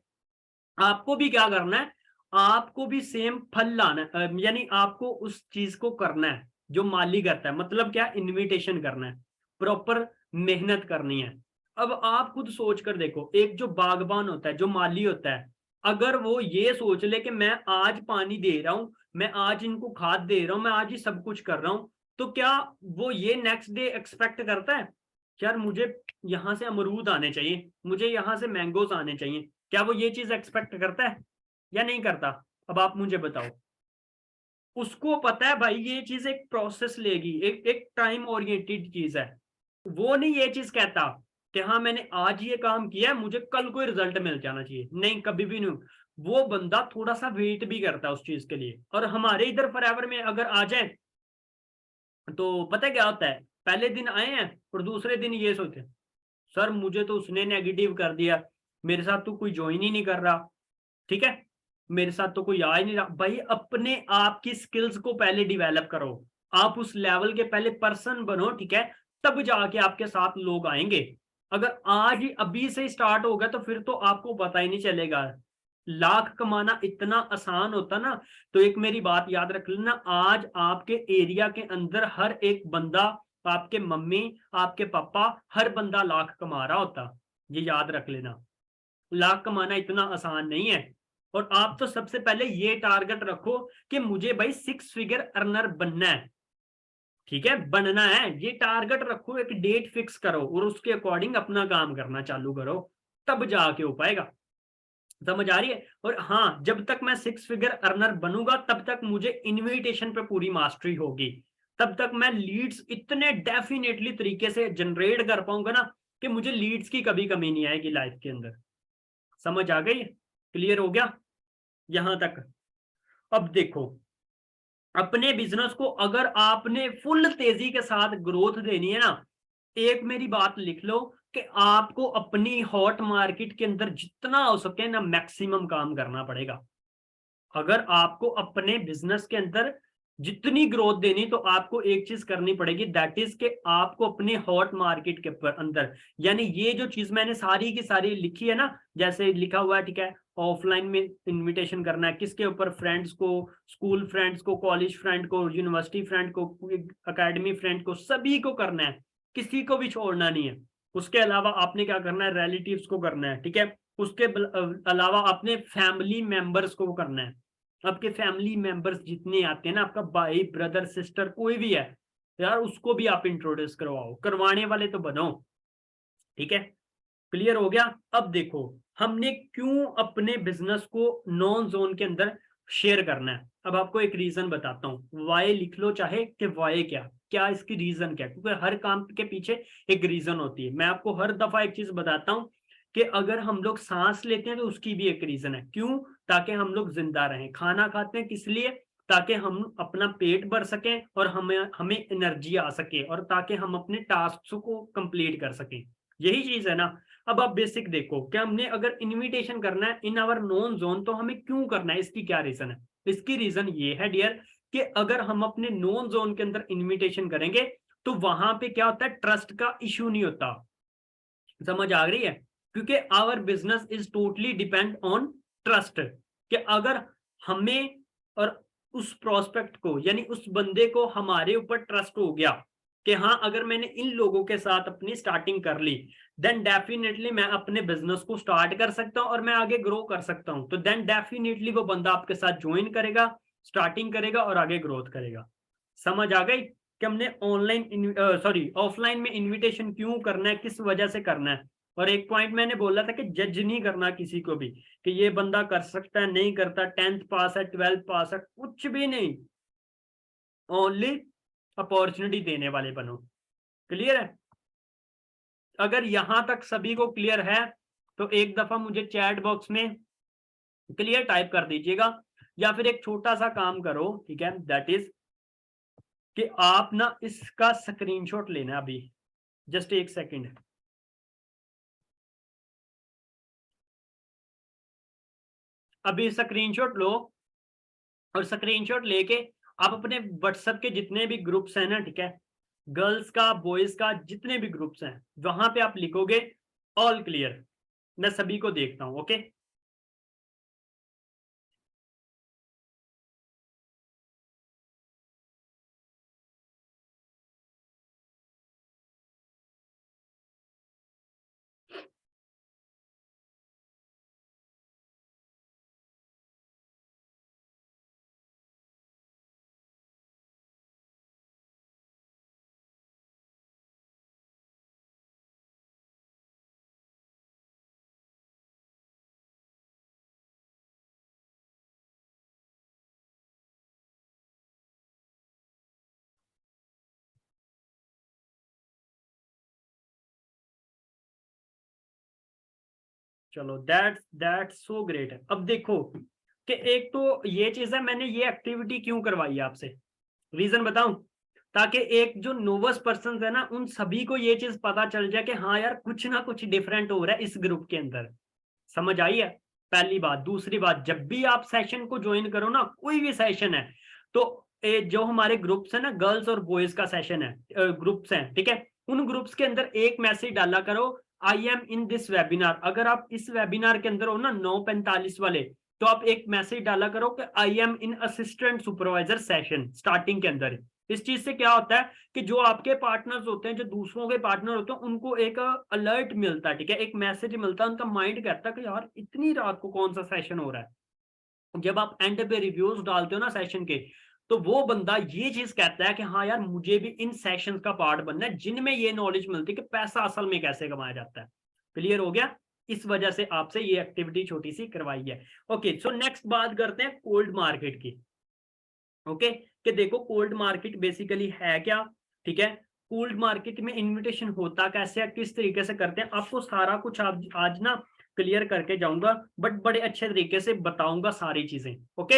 आपको भी क्या करना है, आपको भी सेम फल लाना है, यानी आपको उस चीज को करना है जो माली करता है। मतलब क्या, इनविटेशन करना है, प्रॉपर मेहनत करनी है। अब आप खुद सोच कर देखो, एक जो बागबान होता है, जो माली होता है, अगर वो ये सोच ले कि मैं आज पानी दे रहा हूं, मैं आज इनको खाद दे रहा हूं, मैं आज ही सब कुछ कर रहा हूं, तो क्या वो ये नेक्स्ट डे एक्सपेक्ट करता है यार मुझे यहां से अमरूद आने चाहिए, मुझे यहां से मैंगोस आने चाहिए, क्या वो ये चीज एक्सपेक्ट करता है या नहीं करता। अब आप मुझे बताओ। उसको पता है भाई ये चीज एक प्रोसेस लेगी, एक एक टाइम ओरिएंटेड चीज है। वो नहीं ये चीज कहता कि हाँ मैंने आज ये काम किया है मुझे कल कोई रिजल्ट मिल जाना चाहिए, नहीं कभी भी नहीं। वो बंदा थोड़ा सा वेट भी करता है उस चीज के लिए। और हमारे इधर फॉरएवर में अगर आ जाए तो पता क्या होता है, पहले दिन आए हैं और दूसरे दिन ये सोचते हैं सर मुझे तो उसने नेगेटिव कर दिया, मेरे साथ तो कोई ज्वाइन ही नहीं कर रहा, ठीक है, मेरे साथ तो कोई आ ही नहीं रहा। भाई अपने आप की स्किल्स को पहले डिवेलप करो, आप उस लेवल के पहले पर्सन बनो, ठीक है, तब जाके आपके साथ लोग आएंगे। अगर आज ही अभी से स्टार्ट होगा तो फिर तो आपको पता ही नहीं चलेगा। लाख कमाना इतना आसान होता ना, तो एक मेरी बात याद रख लेना, आज आपके एरिया के अंदर हर एक बंदा, आपके मम्मी, आपके पापा, हर बंदा लाख कमा रहा होता। ये याद रख लेना, लाख कमाना इतना आसान नहीं है। और आप तो सबसे पहले ये टारगेट रखो कि मुझे भाई 6 फिगर अर्नर बनना है, ठीक है, बनना है, ये टारगेट रखो, एक डेट फिक्स करो और उसके अकॉर्डिंग अपना काम करना चालू करो, तब जाके हो पाएगा। समझ आ रही है? और हाँ, जब तक मैं 6 फिगर अर्नर बनूंगा तब तक मुझे इनविटेशन पे पूरी मास्टरी होगी, तब तक मैं लीड्स इतने डेफिनेटली तरीके से जनरेट कर पाऊंगा ना कि मुझे लीड्स की कभी कमी नहीं आएगी लाइफ के अंदर। समझ आ गई? क्लियर हो गया यहां तक? अब देखो, अपने बिजनेस को अगर आपने फुल तेजी के साथ ग्रोथ देनी है ना, एक मेरी बात लिख लो कि आपको अपनी हॉट मार्केट के अंदर जितना हो सके ना मैक्सिमम काम करना पड़ेगा। अगर आपको अपने बिजनेस के अंदर जितनी ग्रोथ देनी, तो आपको एक चीज करनी पड़ेगी, दैट इज कि आपको अपने हॉट मार्केट के अंदर, यानी ये जो चीज मैंने सारी की सारी लिखी है ना, जैसे लिखा हुआ है, ठीक है, ऑफलाइन में इनविटेशन करना है किसके ऊपर, फ्रेंड्स को, स्कूल फ्रेंड्स को, कॉलेज फ्रेंड को, यूनिवर्सिटी फ्रेंड को, एकेडमी फ्रेंड को, सभी को करना है, किसी को भी छोड़ना नहीं है। उसके अलावा आपने क्या करना है, रिलेटिव्स को करना है, ठीक है, उसके अलावा अपने फैमिली मेंबर्स को करना है। आपके फैमिली मेंबर्स जितने आते हैं ना, आपका भाई, ब्रदर, सिस्टर, कोई भी है यार, उसको भी आप इंट्रोड्यूस करवाओ, करवाने वाले तो बनो, ठीक है। क्लियर हो गया? अब देखो, हमने क्यों अपने बिजनेस को नॉन जोन के अंदर शेयर करना है। अब आपको एक रीजन बताता हूँ, वाई लिख लो चाहे, कि वाई क्या क्या इसकी रीजन क्या, क्योंकि हर काम के पीछे एक रीजन होती है। मैं आपको हर दफा एक चीज बताता हूँ कि अगर हम लोग सांस लेते हैं तो उसकी भी एक रीजन है, क्यों, ताकि हम लोग जिंदा रहें। खाना खाते हैं किस लिए, ताकि हम अपना पेट भर सकें और हमें हमें एनर्जी आ सके, और ताकि हम अपने टास्क को कंप्लीट कर सकें। यही चीज है ना। अब आप बेसिक देखो कि हमने अगर इनविटेशन करना है इन आवर नॉन जोन, तो हमें क्यों करना है, इसकी क्या रीजन है। इसकी रीजन ये है डियर, कि अगर हम अपने नॉन जोन के अंदर इनविटेशन करेंगे तो वहां पे क्या होता है, ट्रस्ट का इश्यू नहीं होता। समझ आ रही है? क्योंकि our business is totally depend on trust, कि अगर हमें और उस प्रोस्पेक्ट को, यानी उस बंदे को हमारे ऊपर ट्रस्ट हो गया कि हाँ, अगर मैंने इन लोगों के साथ अपनी स्टार्टिंग कर ली, देन डेफिनेटली मैं अपने बिजनेस को स्टार्ट कर सकता हूं और मैं आगे ग्रो कर सकता हूं, तो देन डेफिनेटली वो बंदा आपके साथ ज्वाइन करेगा, स्टार्टिंग करेगा और आगे ग्रोथ करेगा। समझ आ गई कि हमने ऑनलाइन सॉरी ऑफलाइन में इनविटेशन क्यों करना है, किस वजह से करना है। और एक पॉइंट मैंने बोला था कि जज नहीं करना किसी को भी, कि ये बंदा कर सकता है, नहीं करता, 10th पास है, 12th पास है, कुछ भी नहीं, ओनली अपॉर्चुनिटी देने वाले बनो। क्लियर है? अगर यहां तक सभी को क्लियर है तो एक दफा मुझे चैट बॉक्स में क्लियर टाइप कर दीजिएगा, या फिर एक छोटा सा काम करो, ठीक है, दैट इज कि आप ना इसका स्क्रीनशॉट लेना अभी, जस्ट एक सेकंड। अभी स्क्रीनशॉट लो, और स्क्रीनशॉट लेके आप अपने व्हाट्सएप के जितने भी ग्रुप्स हैं ना, ठीक है, गर्ल्स का, बॉयज का, जितने भी ग्रुप्स हैं, वहां पे आप लिखोगे ऑल क्लियर, मैं सभी को देखता हूं, ओके। चलो, दैट्स सो ग्रेट। अब देखो कि एक तो ये चीज है, मैंने ये एक्टिविटी क्यों करवाई है आपसे, रीजन बताऊं, ताकि एक जो नोवस पर्सन है ना, उन सभी को ये चीज पता चल जाए कि हाँ यार, कुछ ना कुछ डिफरेंट हो रहा है इस ग्रुप के अंदर। समझ आई है? पहली बात। दूसरी बात, जब भी आप सेशन को ज्वाइन करो ना, कोई भी सेशन है, तो जो हमारे ग्रुप्स है ना, गर्ल्स और बॉयज का सेशन है, ग्रुप्स हैं, ठीक है, उन ग्रुप्स के अंदर एक मैसेज डाला करो I am in this webinar, अगर आप इस वेबिनार के अंदर हो ना 9:45 वाले, तो आप एक मैसेज डाला करो कि I am in assistant supervisor session starting के अंदर। इस चीज से क्या होता है कि जो आपके पार्टनर्स होते हैं, जो दूसरों के पार्टनर होते हैं, उनको एक अलर्ट मिलता है, ठीक है, एक मैसेज मिलता है, उनका माइंड कहता है कि यार इतनी रात को कौन सा सेशन हो रहा है। जब आप एंड पे रिव्यूज डालते हो ना सेशन के, तो वो बंदा ये चीज कहता है कि हाँ यार मुझे भी इन सेशंस का पार्ट बनना है, जिनमें ये नॉलेज मिलती है कि पैसा असल में कैसे कमाया जाता है। क्लियर हो गया? इस वजह से आपसे ये एक्टिविटी छोटी सी करवाई है। ओके, सो नेक्स्ट बात करते हैं कोल्ड मार्केट की। ओके, कि देखो कोल्ड मार्केट बेसिकली है क्या, ठीक है, कोल्ड मार्केट में इनविटेशन होता कैसे है, किस तरीके से करते हैं, आपको सारा कुछ आज ना क्लियर करके जाऊंगा, बट बड़े अच्छे तरीके से बताऊंगा सारी चीजें। ओके,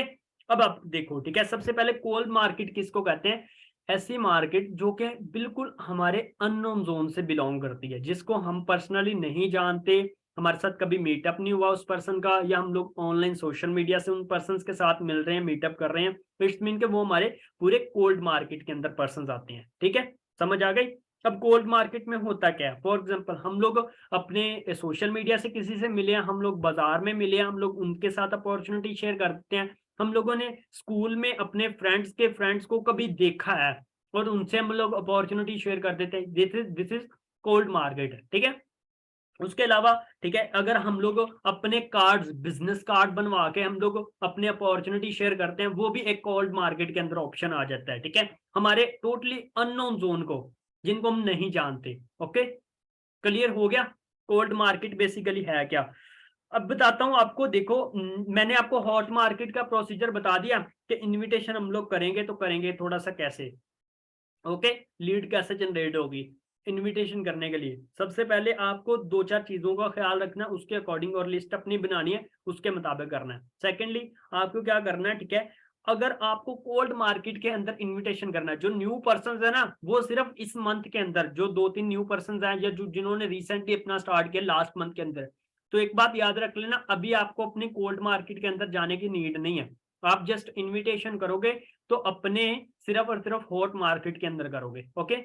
अब आप देखो, ठीक है, सबसे पहले कोल्ड मार्केट किसको कहते हैं? ऐसी मार्केट जो कि बिल्कुल हमारे अननोन जोन से बिलोंग करती है, जिसको हम पर्सनली नहीं जानते, हमारे साथ कभी मीटअप नहीं हुआ उस पर्सन का, या हम लोग ऑनलाइन सोशल मीडिया से उन पर्सन के साथ मिल रहे हैं, मीटअप कर रहे हैं, तो इट्स मीन के वो हमारे पूरे कोल्ड मार्केट के अंदर पर्सन आते हैं। ठीक है, समझ आ गई? अब कोल्ड मार्केट में होता क्या है? फॉर एग्जाम्पल हम लोग अपने सोशल मीडिया से किसी से मिले हैं, हम लोग बाजार में मिले हैं, हम लोग उनके साथ अपॉर्चुनिटी शेयर करते हैं, हम लोगों ने स्कूल में अपने फ्रेंड्स के फ्रेंड्स को कभी देखा है और उनसे हम लोग अपॉर्चुनिटी शेयर कर देते हैं, दिस इज कोल्ड मार्केट। ठीक है, उसके अलावा, ठीक है, अगर हम लोग अपने कार्ड्स, बिजनेस कार्ड बनवा के हम लोग अपने अपॉर्चुनिटी शेयर करते हैं, वो भी एक कोल्ड मार्केट के अंदर ऑप्शन आ जाता है। ठीक है, हमारे टोटली अननोन जोन को, जिनको हम नहीं जानते। ओके, क्लियर हो गया? कोल्ड मार्केट बेसिकली है क्या? अब बताता हूं आपको, देखो मैंने आपको हॉट मार्केट का प्रोसीजर बता दिया कि इनविटेशन हम लोग करेंगे तो करेंगे थोड़ा सा कैसे। ओके, लीड कैसे जनरेट होगी इनविटेशन करने के लिए? सबसे पहले आपको दो चार चीजों का ख्याल रखना है, उसके अकॉर्डिंग और लिस्ट अपनी बनानी है, उसके मुताबिक करना है। सेकेंडली, आपको क्या करना है, ठीक है, अगर आपको कोल्ड मार्केट के अंदर इनविटेशन करना है, जो न्यू पर्सन है ना, वो सिर्फ इस मंथ के अंदर जो 2-3 न्यू पर्सन हैं, या जो जिन्होंने रिसेंटली अपना स्टार्ट किया लास्ट मंथ के अंदर, तो एक बात याद रख लेना, अभी आपको अपने कोल्ड मार्केट के अंदर जाने की नीड नहीं है। आप जस्ट इनविटेशन करोगे तो अपने सिर्फ और सिर्फ हॉट मार्केट के अंदर करोगे। ओके,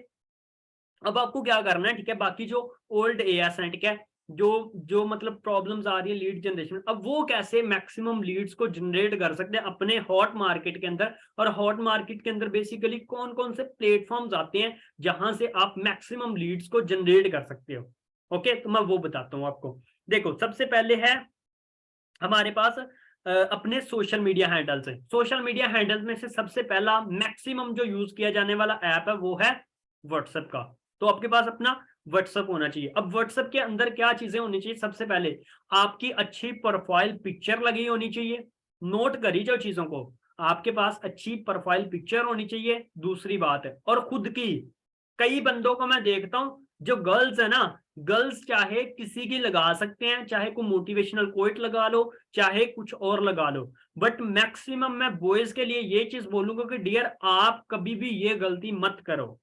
अब आपको क्या करना है, ठीक है, बाकी जो ओल्ड एएस हैं, ठीक है, जो जो मतलब प्रॉब्लम्स आ रही है लीड जनरेशन, अब वो कैसे मैक्सिमम लीड्स को जनरेट कर सकते हैं अपने हॉट मार्केट के अंदर, और हॉट मार्केट के अंदर बेसिकली कौन कौन से प्लेटफॉर्म्स आते हैं जहां से आप मैक्सिमम लीड्स को जनरेट कर सकते हो। ओके, तो मैं वो बताता हूँ आपको। देखो, सबसे पहले है हमारे पास अपने सोशल मीडिया हैंडल्स है। सोशल मीडिया हैंडल्स में से सबसे पहला मैक्सिमम जो यूज किया जाने वाला ऐप है वो है व्हाट्सएप का। तो आपके पास अपना व्हाट्सएप होना चाहिए। अब व्हाट्सएप के अंदर क्या चीजें होनी चाहिए? सबसे पहले आपकी अच्छी प्रोफाइल पिक्चर लगी होनी चाहिए। नोट करी जो चीजों को, आपके पास अच्छी प्रोफाइल पिक्चर होनी चाहिए। दूसरी बात है, और खुद की, कई बंदों को मैं देखता हूं, जो गर्ल्स है ना, गर्ल्स चाहे किसी की लगा सकते हैं, चाहे कोई मोटिवेशनल कोट लगा लो, चाहे कुछ और लगा लो, बट मैक्सिमम मैं बॉयज के लिए ये चीज बोलूंगा कि डियर, आप कभी भी ये गलती मत करो।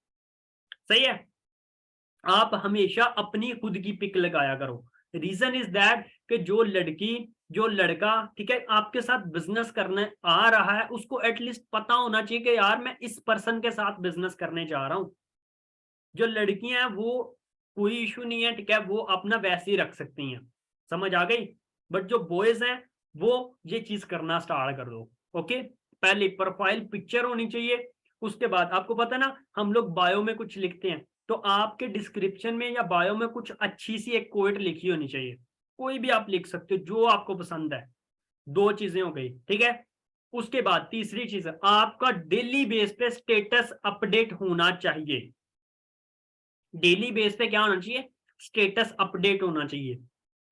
सही है? आप हमेशा अपनी खुद की पिक लगाया करो। रीजन इज दैट कि जो लड़की, जो लड़का, ठीक है, आपके साथ बिजनेस करने आ रहा है, उसको एटलीस्ट पता होना चाहिए कि यार मैं इस पर्सन के साथ बिजनेस करने जा रहा हूं। जो लड़कियां हैं वो कोई इशू नहीं है, ठीक है, वो अपना वैसे ही रख सकती हैं। समझ आ गई? बट जो बॉयज हैं वो ये चीज करना स्टार्ट कर दो। ओके, पहले प्रोफाइल पिक्चर होनी चाहिए। उसके बाद आपको पता ना, हम लोग बायो में कुछ लिखते हैं, तो आपके डिस्क्रिप्शन में या बायो में कुछ अच्छी सी एक कोट लिखी होनी चाहिए। कोई भी आप लिख सकते हो जो आपको पसंद है। दो चीजें हो गई, ठीक है। उसके बाद तीसरी चीज, आपका डेली बेस पे स्टेटस अपडेट होना चाहिए। डेली बेस पे क्या होना चाहिए? स्टेटस अपडेट होना चाहिए,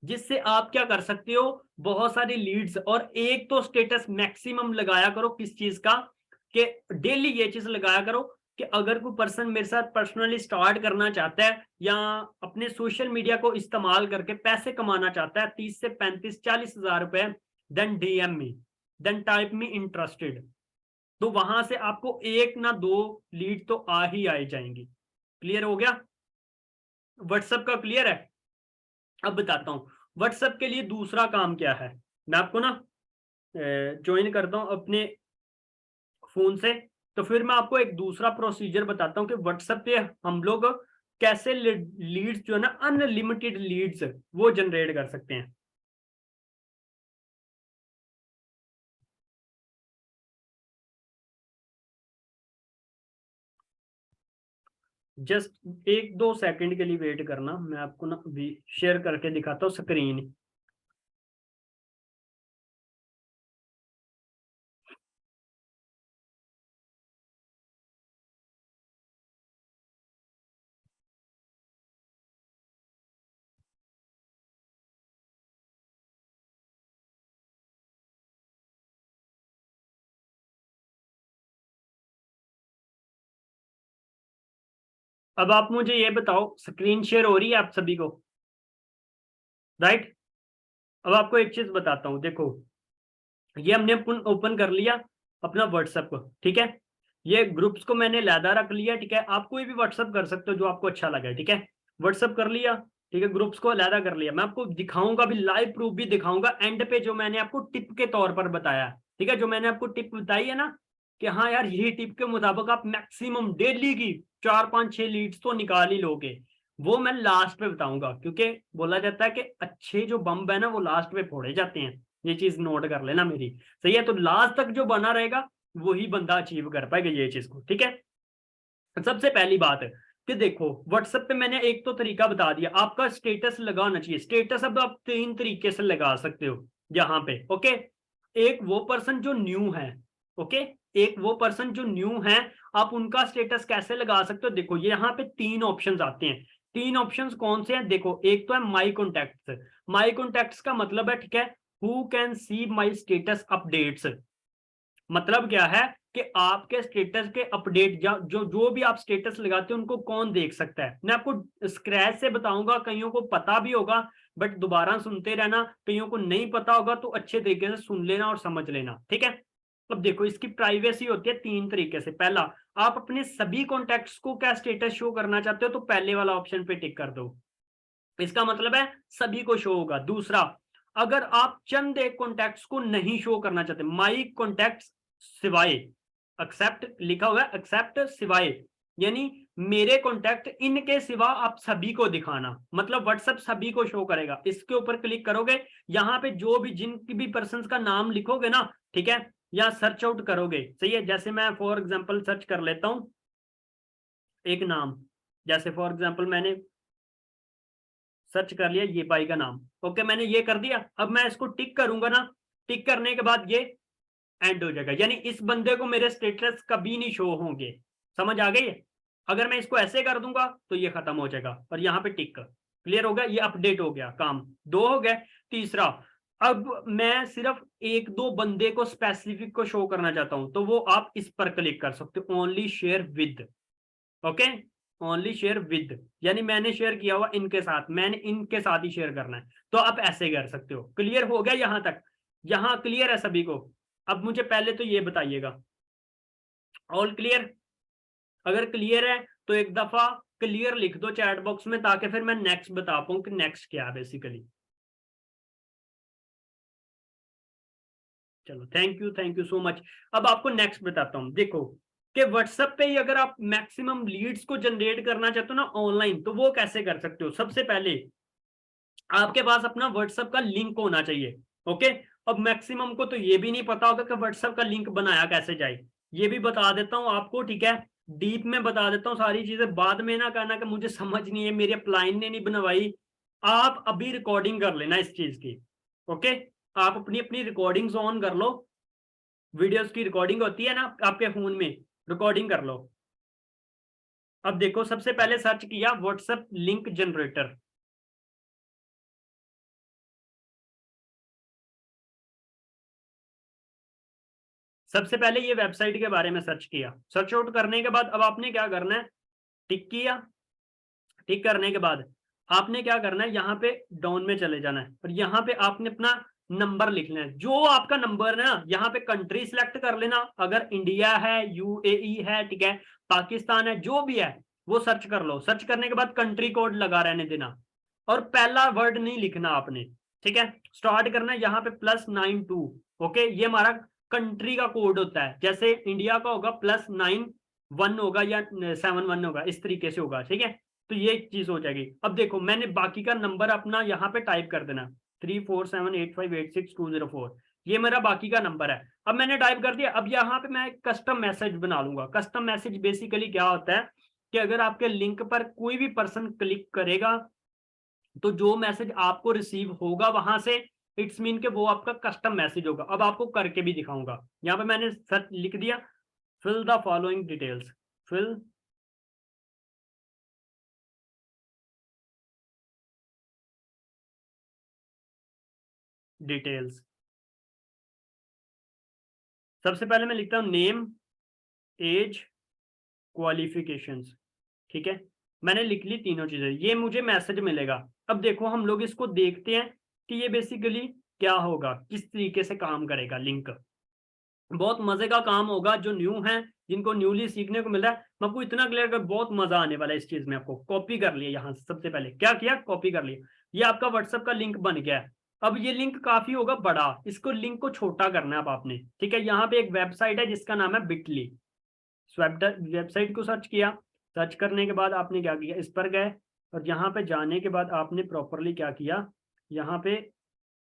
जिससे आप क्या कर सकते हो, बहुत सारी लीड्स, और एक तो स्टेटस मैक्सिमम लगाया करो किस चीज का, कि डेली ये चीज लगाया करो कि अगर कोई पर्सन मेरे साथ पर्सनली स्टार्ट करना चाहता है या अपने सोशल मीडिया को इस्तेमाल करके पैसे कमाना चाहता है 30 से 35-40 हजार रुपए, then DM me, then type me interested. तो वहां से आपको एक ना दो लीड तो आ ही जाएंगी। क्लियर हो गया? व्हाट्सएप का क्लियर है? अब बताता हूं व्हाट्सएप के लिए दूसरा काम क्या है। मैं आपको ना ज्वाइन करता हूं अपने फोन से, तो फिर मैं आपको एक दूसरा प्रोसीजर बताता हूं कि व्हाट्सएप पे हम लोग कैसे लीड्स जो है ना, अनलिमिटेड लीड्स वो जनरेट कर सकते हैं। जस्ट 1-2 सेकंड के लिए वेट करना, मैं आपको ना अभी शेयर करके दिखाता हूँ स्क्रीन। अब आप मुझे ये बताओ, स्क्रीन शेयर हो रही है आप सभी को, राइट? अब आपको एक चीज बताता हूँ, देखो ये हमने ओपन कर लिया अपना व्हाट्सएप को, ठीक है। ये ग्रुप्स को मैंने लैदा रख लिया, ठीक है। आप कोई भी व्हाट्सएप कर सकते हो जो आपको अच्छा लगे, ठीक है। व्हाट्सएप कर लिया, ठीक है, ग्रुप्स को लैदा कर लिया। मैं आपको दिखाऊंगा भी, लाइव प्रूफ भी दिखाऊंगा एंड पे, जो मैंने आपको टिप के तौर पर बताया, ठीक है। जो मैंने आपको टिप बताई है ना कि हाँ यार यही टिप के मुताबिक आप मैक्सिमम डेली की 4-5-6 लीड्स तो निकाल ही लोगे, वो मैं लास्ट पे बताऊंगा। क्योंकि बोला जाता है कि अच्छे जो बम्ब है ना वो लास्ट पे फोड़े जाते हैं, ये चीज नोट कर लेना मेरी, सही है। तो लास्ट तक जो बना रहेगा वही बंदा अचीव कर पाएगा ये चीज को, ठीक है। सबसे पहली बात है कि देखो व्हाट्सएप पे मैंने एक तो तरीका बता दिया, आपका स्टेटस लगाना चाहिए। स्टेटस अब आप 3 तरीके से लगा सकते हो यहाँ पे, ओके। एक वो पर्सन जो न्यू है, ओके, एक वो पर्सन जो न्यू है, आप उनका स्टेटस कैसे लगा सकते हो? देखो यहाँ पे 3 ऑप्शंस आते हैं। 3 ऑप्शंस कौन से हैं? देखो एक तो है माई कॉन्टैक्ट्स। माई कॉन्टैक्ट्स का मतलब है, ठीक है, who can see my status updates. मतलब क्या है कि आपके स्टेटस के अपडेट या जो जो भी आप स्टेटस लगाते हो उनको कौन देख सकता है। मैं आपको स्क्रैच से बताऊंगा, कईयों को पता भी होगा बट दोबारा सुनते रहना, कईयों को नहीं पता होगा तो अच्छे तरीके से सुन लेना और समझ लेना, ठीक है। अब देखो इसकी प्राइवेसी होती है 3 तरीके से। पहला, आप अपने सभी कॉन्टैक्ट्स को क्या स्टेटस शो करना चाहते हो तो पहले वाला ऑप्शन पे टिक कर दो, इसका मतलब है सभी को शो होगा। दूसरा, अगर आप चंद एक कॉन्टैक्ट्स को नहीं शो करना चाहते, माई कॉन्टैक्ट्स सिवाय, एक्सेप्ट लिखा हुआ है, एक्सेप्ट सिवाय, यानी मेरे कॉन्टैक्ट इनके सिवा आप सभी को दिखाना, मतलब व्हाट्सएप सभी को शो करेगा। इसके ऊपर क्लिक करोगे, यहाँ पे जो भी जिनकी भी पर्सन का नाम लिखोगे ना, ठीक है, या सर्च आउट करोगे, सही है। जैसे मैं फॉर एग्जाम्पल सर्च कर लेता हूं एक नाम, जैसे फॉर एग्जाम्पल मैंने सर्च कर लिया ये भाई का नाम, ओके, मैंने ये कर दिया। अब मैं इसको टिक करूंगा ना, टिक करने के बाद ये एंड हो जाएगा, यानी इस बंदे को मेरे स्टेटस कभी नहीं शो होंगे। समझ आ गई है? अगर मैं इसको ऐसे कर दूंगा तो ये खत्म हो जाएगा और यहाँ पे टिक, क्लियर हो गया, ये अपडेट हो गया, काम 2 हो गए। तीसरा, अब मैं सिर्फ 1-2 बंदे को स्पेसिफिक को शो करना चाहता हूं तो वो आप इस पर क्लिक कर सकते हो, only share with, okay, only share with, यानी मैंने शेयर किया हुआ इनके साथ, मैंने इनके साथ ही शेयर करना है, तो आप ऐसे कर सकते हो। क्लियर हो गया यहां तक? यहां क्लियर है सभी को? अब मुझे पहले तो ये बताइएगा, ऑल क्लियर? अगर क्लियर है तो एक दफा क्लियर लिख दो चैट बॉक्स में, ताकि फिर मैं नेक्स्ट बता पाऊं कि नेक्स्ट क्या है बेसिकली। चलो, थैंक यू सो मच। अब आपको नेक्स्ट बताता हूं, देखो कि व्हाट्सएप पे ही अगर आप मैक्सिमम लीड्स को जनरेट करना चाहते हो ना ऑनलाइन, तो वो कैसे कर सकते हो? सबसे पहले आपके पास अपना व्हाट्सएप का लिंक होना चाहिए, ओके। अब मैक्सिमम को तो ये भी नहीं पता होगा कि व्हाट्सएप का लिंक बनाया कैसे जाए, ये भी बता देता हूं आपको, ठीक है। डीप में बता देता हूं सारी चीजें, बाद में ना कहना कि मुझे समझ नहीं है, मेरे अपलाइन ने नहीं बनवाई। आप अभी रिकॉर्डिंग कर लेना इस चीज की, ओके। आप अपनी अपनी रिकॉर्डिंग्स ऑन कर लो, वीडियोस की रिकॉर्डिंग होती है ना आपके फोन में, रिकॉर्डिंग कर लो। अब देखो सबसे पहले सर्च किया व्हाट्सएप लिंक जनरेटर, सबसे पहले ये वेबसाइट के बारे में सर्च किया। सर्च आउट करने के बाद अब आपने क्या करना है, टिक किया, टिक करने के बाद आपने क्या करना है, यहाँ पे डाउन में चले जाना है और यहाँ पे आपने अपना नंबर लिखना है, जो आपका नंबर है ना। यहाँ पे कंट्री सिलेक्ट कर लेना, अगर इंडिया है, यूएई है, ठीक है, पाकिस्तान है, जो भी है वो सर्च कर लो। सर्च करने के बाद कंट्री कोड लगा रहने देना और पहला वर्ड नहीं लिखना आपने, ठीक है। स्टार्ट करना है यहाँ पे +92, ओके, ये हमारा कंट्री का कोड होता है। जैसे इंडिया का होगा +91 होगा या 71 होगा, इस तरीके से होगा, ठीक है। तो ये चीज हो जाएगी। अब देखो मैंने बाकी का नंबर अपना यहाँ पे टाइप कर देना 3478586204, ये मेरा बाकी का नंबर है। अब मैंने टाइप कर दिया। अब यहाँ पे मैं एक कस्टम मैसेज बना लूंगा। कस्टम मैसेज बेसिकली क्या होता है कि अगर आपके लिंक पर कोई भी पर्सन क्लिक करेगा तो जो मैसेज आपको रिसीव होगा वहां से, इट्स मीन के वो आपका कस्टम मैसेज होगा। अब आपको करके भी दिखाऊंगा। यहाँ पे मैंने सर्च लिख दिया, fill the following details, fill details. सबसे पहले मैं लिखता हूं नेम, एज, क्वालिफिकेशंस। ठीक है, मैंने लिख ली तीनों चीजें, ये मुझे मैसेज मिलेगा। अब देखो हम लोग इसको देखते हैं कि ये बेसिकली क्या होगा, किस तरीके से काम करेगा लिंक। बहुत मजे का काम होगा। जो न्यू है, जिनको न्यूली सीखने को मिल रहा है, मैं आपको इतना क्लियर कर, बहुत मजा आने वाला है इस चीज में। आपको कॉपी कर लिया, यहाँ से सबसे पहले क्या किया, कॉपी कर लिया। ये आपका व्हाट्सएप का लिंक बन गया है। अब ये लिंक काफी होगा बड़ा, इसको लिंक को छोटा करना है अब आपने। ठीक है, यहाँ पे एक वेबसाइट है जिसका नाम है बिटली। वेबसाइट को सर्च किया, सर्च करने के बाद आपने क्या किया, इस पर गए और यहाँ पे जाने के बाद आपने प्रॉपरली क्या किया, यहाँ पे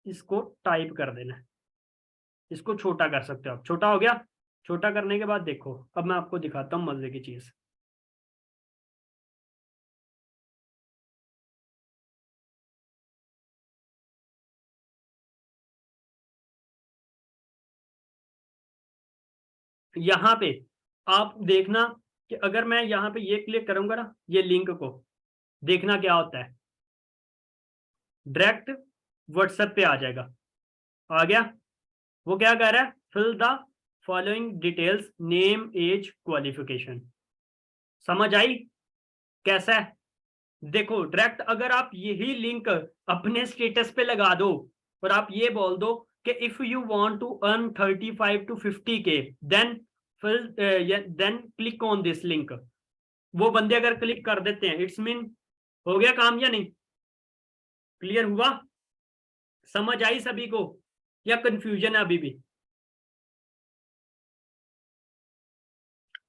इसको टाइप कर देना है। इसको छोटा कर सकते हो आप, छोटा हो गया। छोटा करने के बाद देखो, अब मैं आपको दिखाता हूँ मजे की चीज। यहाँ पे आप देखना कि अगर मैं यहाँ पे ये क्लिक करूंगा ना, ये लिंक को, देखना क्या होता है, डायरेक्ट व्हाट्सएप पे आ जाएगा। आ गया। वो क्या कह रहा है, fill the following details, name, age, qualification. समझ आई कैसा है? देखो डायरेक्ट अगर आप यही लिंक अपने स्टेटस पे लगा दो और आप ये बोल दो कि if you want to earn 35 to 50K then fill then click on this link, वो बंदे अगर क्लिक कर देते हैं, इट्स मीन हो गया काम या नहीं? क्लियर हुआ? समझ आई सभी को या कंफ्यूजन है अभी भी?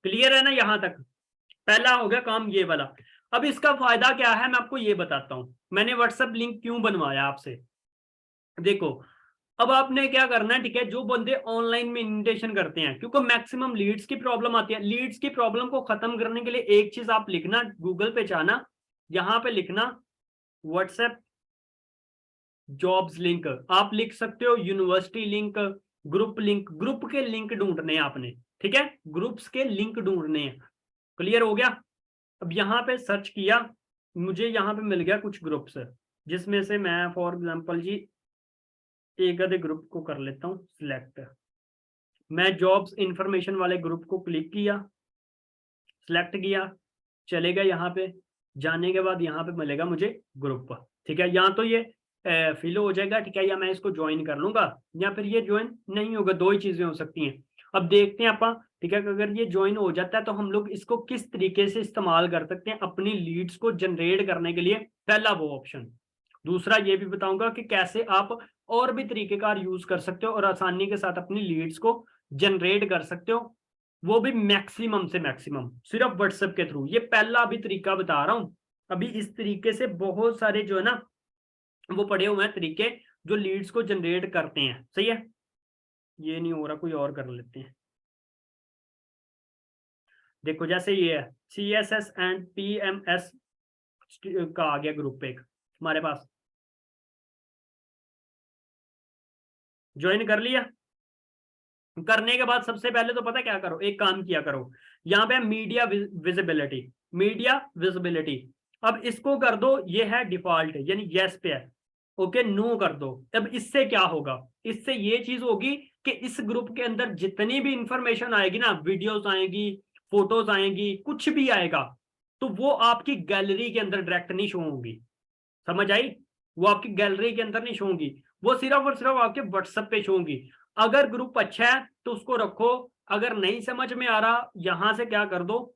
क्लियर है ना यहां तक? पहला हो गया काम ये वाला। अब इसका फायदा क्या है मैं आपको ये बताता हूं। मैंने व्हाट्सएप लिंक क्यों बनवाया आपसे, देखो। अब आपने क्या करना है, ठीक है, जो बंदे ऑनलाइन में इन्विटेशन करते हैं, क्योंकि मैक्सिमम लीड्स की प्रॉब्लम आती है। लीड्स की प्रॉब्लम को खत्म करने के लिए एक चीज आप लिखना, गूगल पे जाना, यहां पे लिखना व्हाट्सएप जॉब्स लिंक। आप लिख सकते हो university link, group link. Group के लिंक ढूंढने हैं आपने, ठीक है, ग्रुप्स के लिंक ढूंढने हैं। क्लियर हो गया? अब यहाँ पे सर्च किया, मुझे यहाँ पे मिल गया कुछ ग्रुप्स, जिसमें से मैं फॉर एग्जांपल जी एक आधे ग्रुप को कर लेता हूँ सिलेक्ट। मैं जॉब्स इंफॉर्मेशन वाले ग्रुप को क्लिक किया, सिलेक्ट किया, चलेगा यहाँ पे। जाने के बाद यहाँ पे मिलेगा मुझे ग्रुप। ठीक है, यहाँ तो ये फिल हो जाएगा, ठीक है, या मैं इसको ज्वाइन कर लूंगा या फिर ये ज्वाइन नहीं होगा, दो ही चीजें हो सकती हैं। अब देखते हैं अपन, ठीक है, अगर ये ज्वाइन हो जाता है तो हम लोग इसको किस तरीके से इस्तेमाल कर सकते हैं अपनी लीड्स को जनरेट करने के लिए। पहला वो ऑप्शन। दूसरा ये भी बताऊंगा कि कैसे आप और भी तरीके का यूज कर सकते हो और आसानी के साथ अपनी लीड्स को जनरेट कर सकते हो, वो भी मैक्सिमम से मैक्सिमम सिर्फ व्हाट्सएप के थ्रू। ये पहला अभी तरीका बता रहा हूं। अभी इस तरीके से बहुत सारे जो है ना वो पड़े हुए हैं तरीके, जो लीड्स को जनरेट करते हैं। सही है, ये नहीं हो रहा, कोई और कर लेते हैं। देखो जैसे ये है CSS एंड PMS का आ गया ग्रुप एक हमारे पास, ज्वाइन कर लिया। करने के बाद सबसे पहले तो पता क्या करो, एक काम किया करो, यहाँ पे मीडिया विजिबिलिटी, मीडिया विजिबिलिटी। अब इसको कर दो, ये है डिफॉल्ट यानी यस पे है, ओके नो कर दो। अब इससे क्या होगा, इससे ये चीज होगी कि इस ग्रुप के अंदर जितनी भी इंफॉर्मेशन आएगी ना, वीडियोस आएगी, फोटोज आएंगी, कुछ भी आएगा, तो वो आपकी गैलरी के अंदर डायरेक्ट नहीं शो होंगी। समझ आई? वो आपकी गैलरी के अंदर नहीं शो होंगी, वो सिर्फ और सिर्फ आपके व्हाट्सएप पे शो होंगी। अगर ग्रुप अच्छा है तो उसको रखो, अगर नहीं समझ में आ रहा, यहां से क्या कर दो,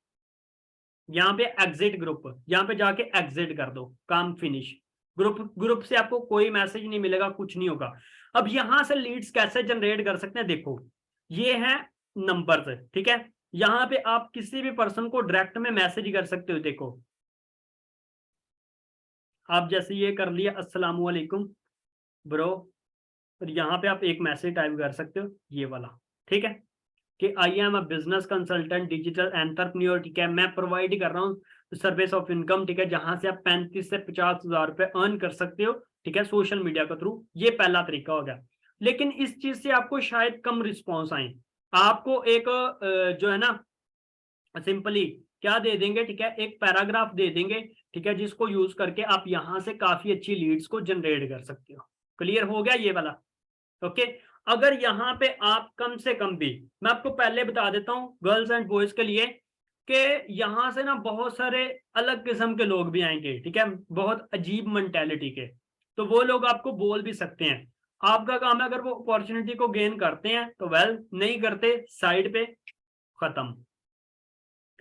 यहाँ पे एग्जिट ग्रुप, यहाँ पे जाके एग्जिट कर दो, काम फिनिश। ग्रुप ग्रुप से आपको कोई मैसेज नहीं मिलेगा, कुछ नहीं होगा। अब यहां से लीड्स कैसे जनरेट कर सकते हैं, देखो ये है नंबर, ठीक है। यहाँ पे आप किसी भी पर्सन को डायरेक्ट में मैसेज कर सकते हो। देखो आप जैसे ये कर लिया अस्सलाम वालेकुम ब्रो, और यहाँ पे आप एक मैसेज टाइप कर सकते हो ये वाला, ठीक है, कि I am a business consultant digital entrepreneur, ठीक है, मैं प्रोवाइड कर रहा हूँ सर्विस ऑफ इनकम, ठीक है, जहां से आप 35 से 50 हजार रुपए अर्न कर सकते हो, ठीक है, सोशल मीडिया के थ्रू। ये पहला तरीका हो गया। लेकिन इस चीज से आपको शायद कम रिस्पॉन्स आए। आपको एक जो है ना सिंपली क्या दे देंगे, ठीक है, एक पैराग्राफ दे देंगे, ठीक है, जिसको यूज करके आप यहां से काफी अच्छी लीड्स को जनरेट कर सकते हो। क्लियर हो गया ये वाला? ओके। अगर यहाँ पे आप कम से कम भी, मैं आपको पहले बता देता हूँ गर्ल्स एंड बॉयज के लिए, कि यहाँ से ना बहुत सारे अलग किस्म के लोग भी आएंगे, ठीक है, बहुत अजीब मेंटेलिटी के, तो वो लोग आपको बोल भी सकते हैं। आपका काम है अगर वो अपॉर्चुनिटी को गेन करते हैं तो वेल, नहीं करते साइड पे, खत्म।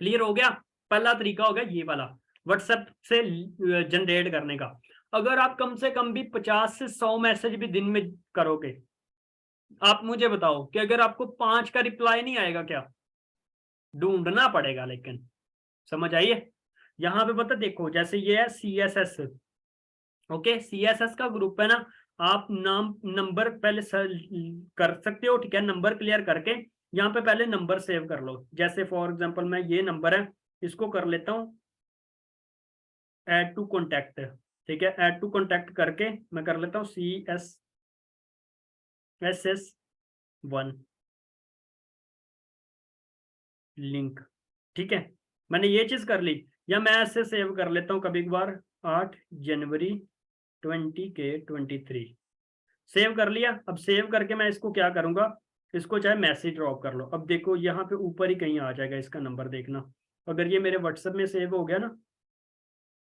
क्लियर हो गया? पहला तरीका हो गया ये वाला व्हाट्सएप से जनरेट करने का। अगर आप कम से कम भी 50 से 100 मैसेज भी दिन में करोगे, आप मुझे बताओ कि अगर आपको 5 का रिप्लाई नहीं आएगा क्या? ढूंढना पड़ेगा। लेकिन समझ आइए, यहां पे पता देखो, जैसे ये है CSS, ओके, CSS का ग्रुप है ना, आप नाम नंबर पहले कर सकते हो, ठीक है, नंबर क्लियर करके यहाँ पे पहले नंबर सेव कर लो। जैसे फॉर एग्जांपल मैं ये नंबर है, इसको कर लेता हूँ ऐड टू कॉन्टैक्ट, ठीक है, ऐड टू कॉन्टैक्ट करके मैं कर लेता हूँ CSS1 लिंक, ठीक है, मैंने ये चीज कर ली। या मैं ऐसे सेव कर लेता हूँ कभी कभार 8 जनवरी 2023 सेव कर लिया। अब सेव करके मैं इसको क्या करूंगा, इसको चाहे मैसेज ड्रॉप कर लो। अब देखो यहाँ पे ऊपर ही कहीं आ जाएगा इसका नंबर, देखना अगर ये मेरे व्हाट्सएप में सेव हो गया ना,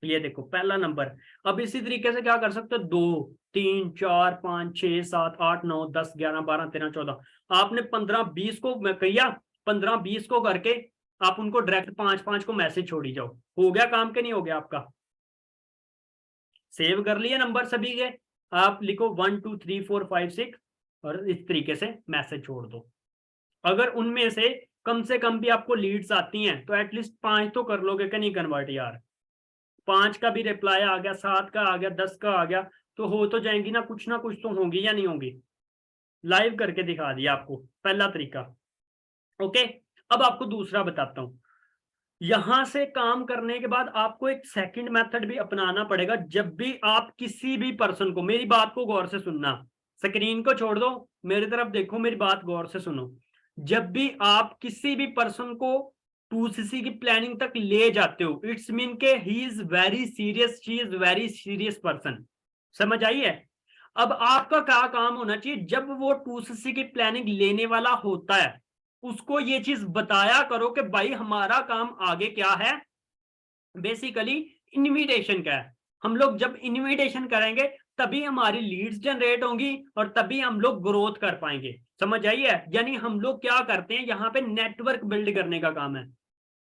ये देखो पहला नंबर। अब इसी तरीके से क्या कर सकते हो, 2 3 4 5 6 7 8 9 10 11 12 13 14, आपने 15 20 को मैं किया, 15 20 को करके आप उनको डायरेक्ट 5 5 को मैसेज छोड़ी जाओ। हो गया काम के नहीं हो गया आपका? सेव कर लिए नंबर सभी के, आप लिखो 1 2 3 4 5 6 और इस तरीके से मैसेज छोड़ दो। अगर उनमें से कम भी आपको लीड्स आती हैं तो एटलीस्ट 5 तो कर लोगे कि नहीं कन्वर्ट यार। 5 का भी रिप्लाई आ गया, 7 का आ गया, 10 का आ गया, तो हो तो जाएंगी ना कुछ तो होंगी या नहीं होंगी। लाइव करके दिखा दिया आपको पहला तरीका। ओके। अब आपको दूसरा बताता हूं। यहां से काम करने के बाद आपको एक सेकंड मेथड भी अपनाना पड़ेगा। जब भी आप किसी भी पर्सन को, मेरी बात को गौर से सुनना, स्क्रीन को छोड़ दो, मेरी तरफ देखो, मेरी बात गौर से सुनो। जब भी आप किसी भी पर्सन को 2cc की प्लानिंग तक ले जाते हो, इट्स मीन के he is very serious, she is very serious person. समझ आई है? अब आपका क्या काम होना चाहिए, जब वो 2cc की प्लानिंग लेने वाला होता है, उसको ये चीज बताया करो कि भाई हमारा काम आगे क्या है, बेसिकली इन्विटेशन का है। हम लोग जब इन्विटेशन करेंगे तभी हमारी लीड्स जनरेट होंगी और तभी हम लोग ग्रोथ कर पाएंगे। समझ आइए? यानी हम लोग क्या करते हैं, यहाँ पे नेटवर्क बिल्ड करने का काम है,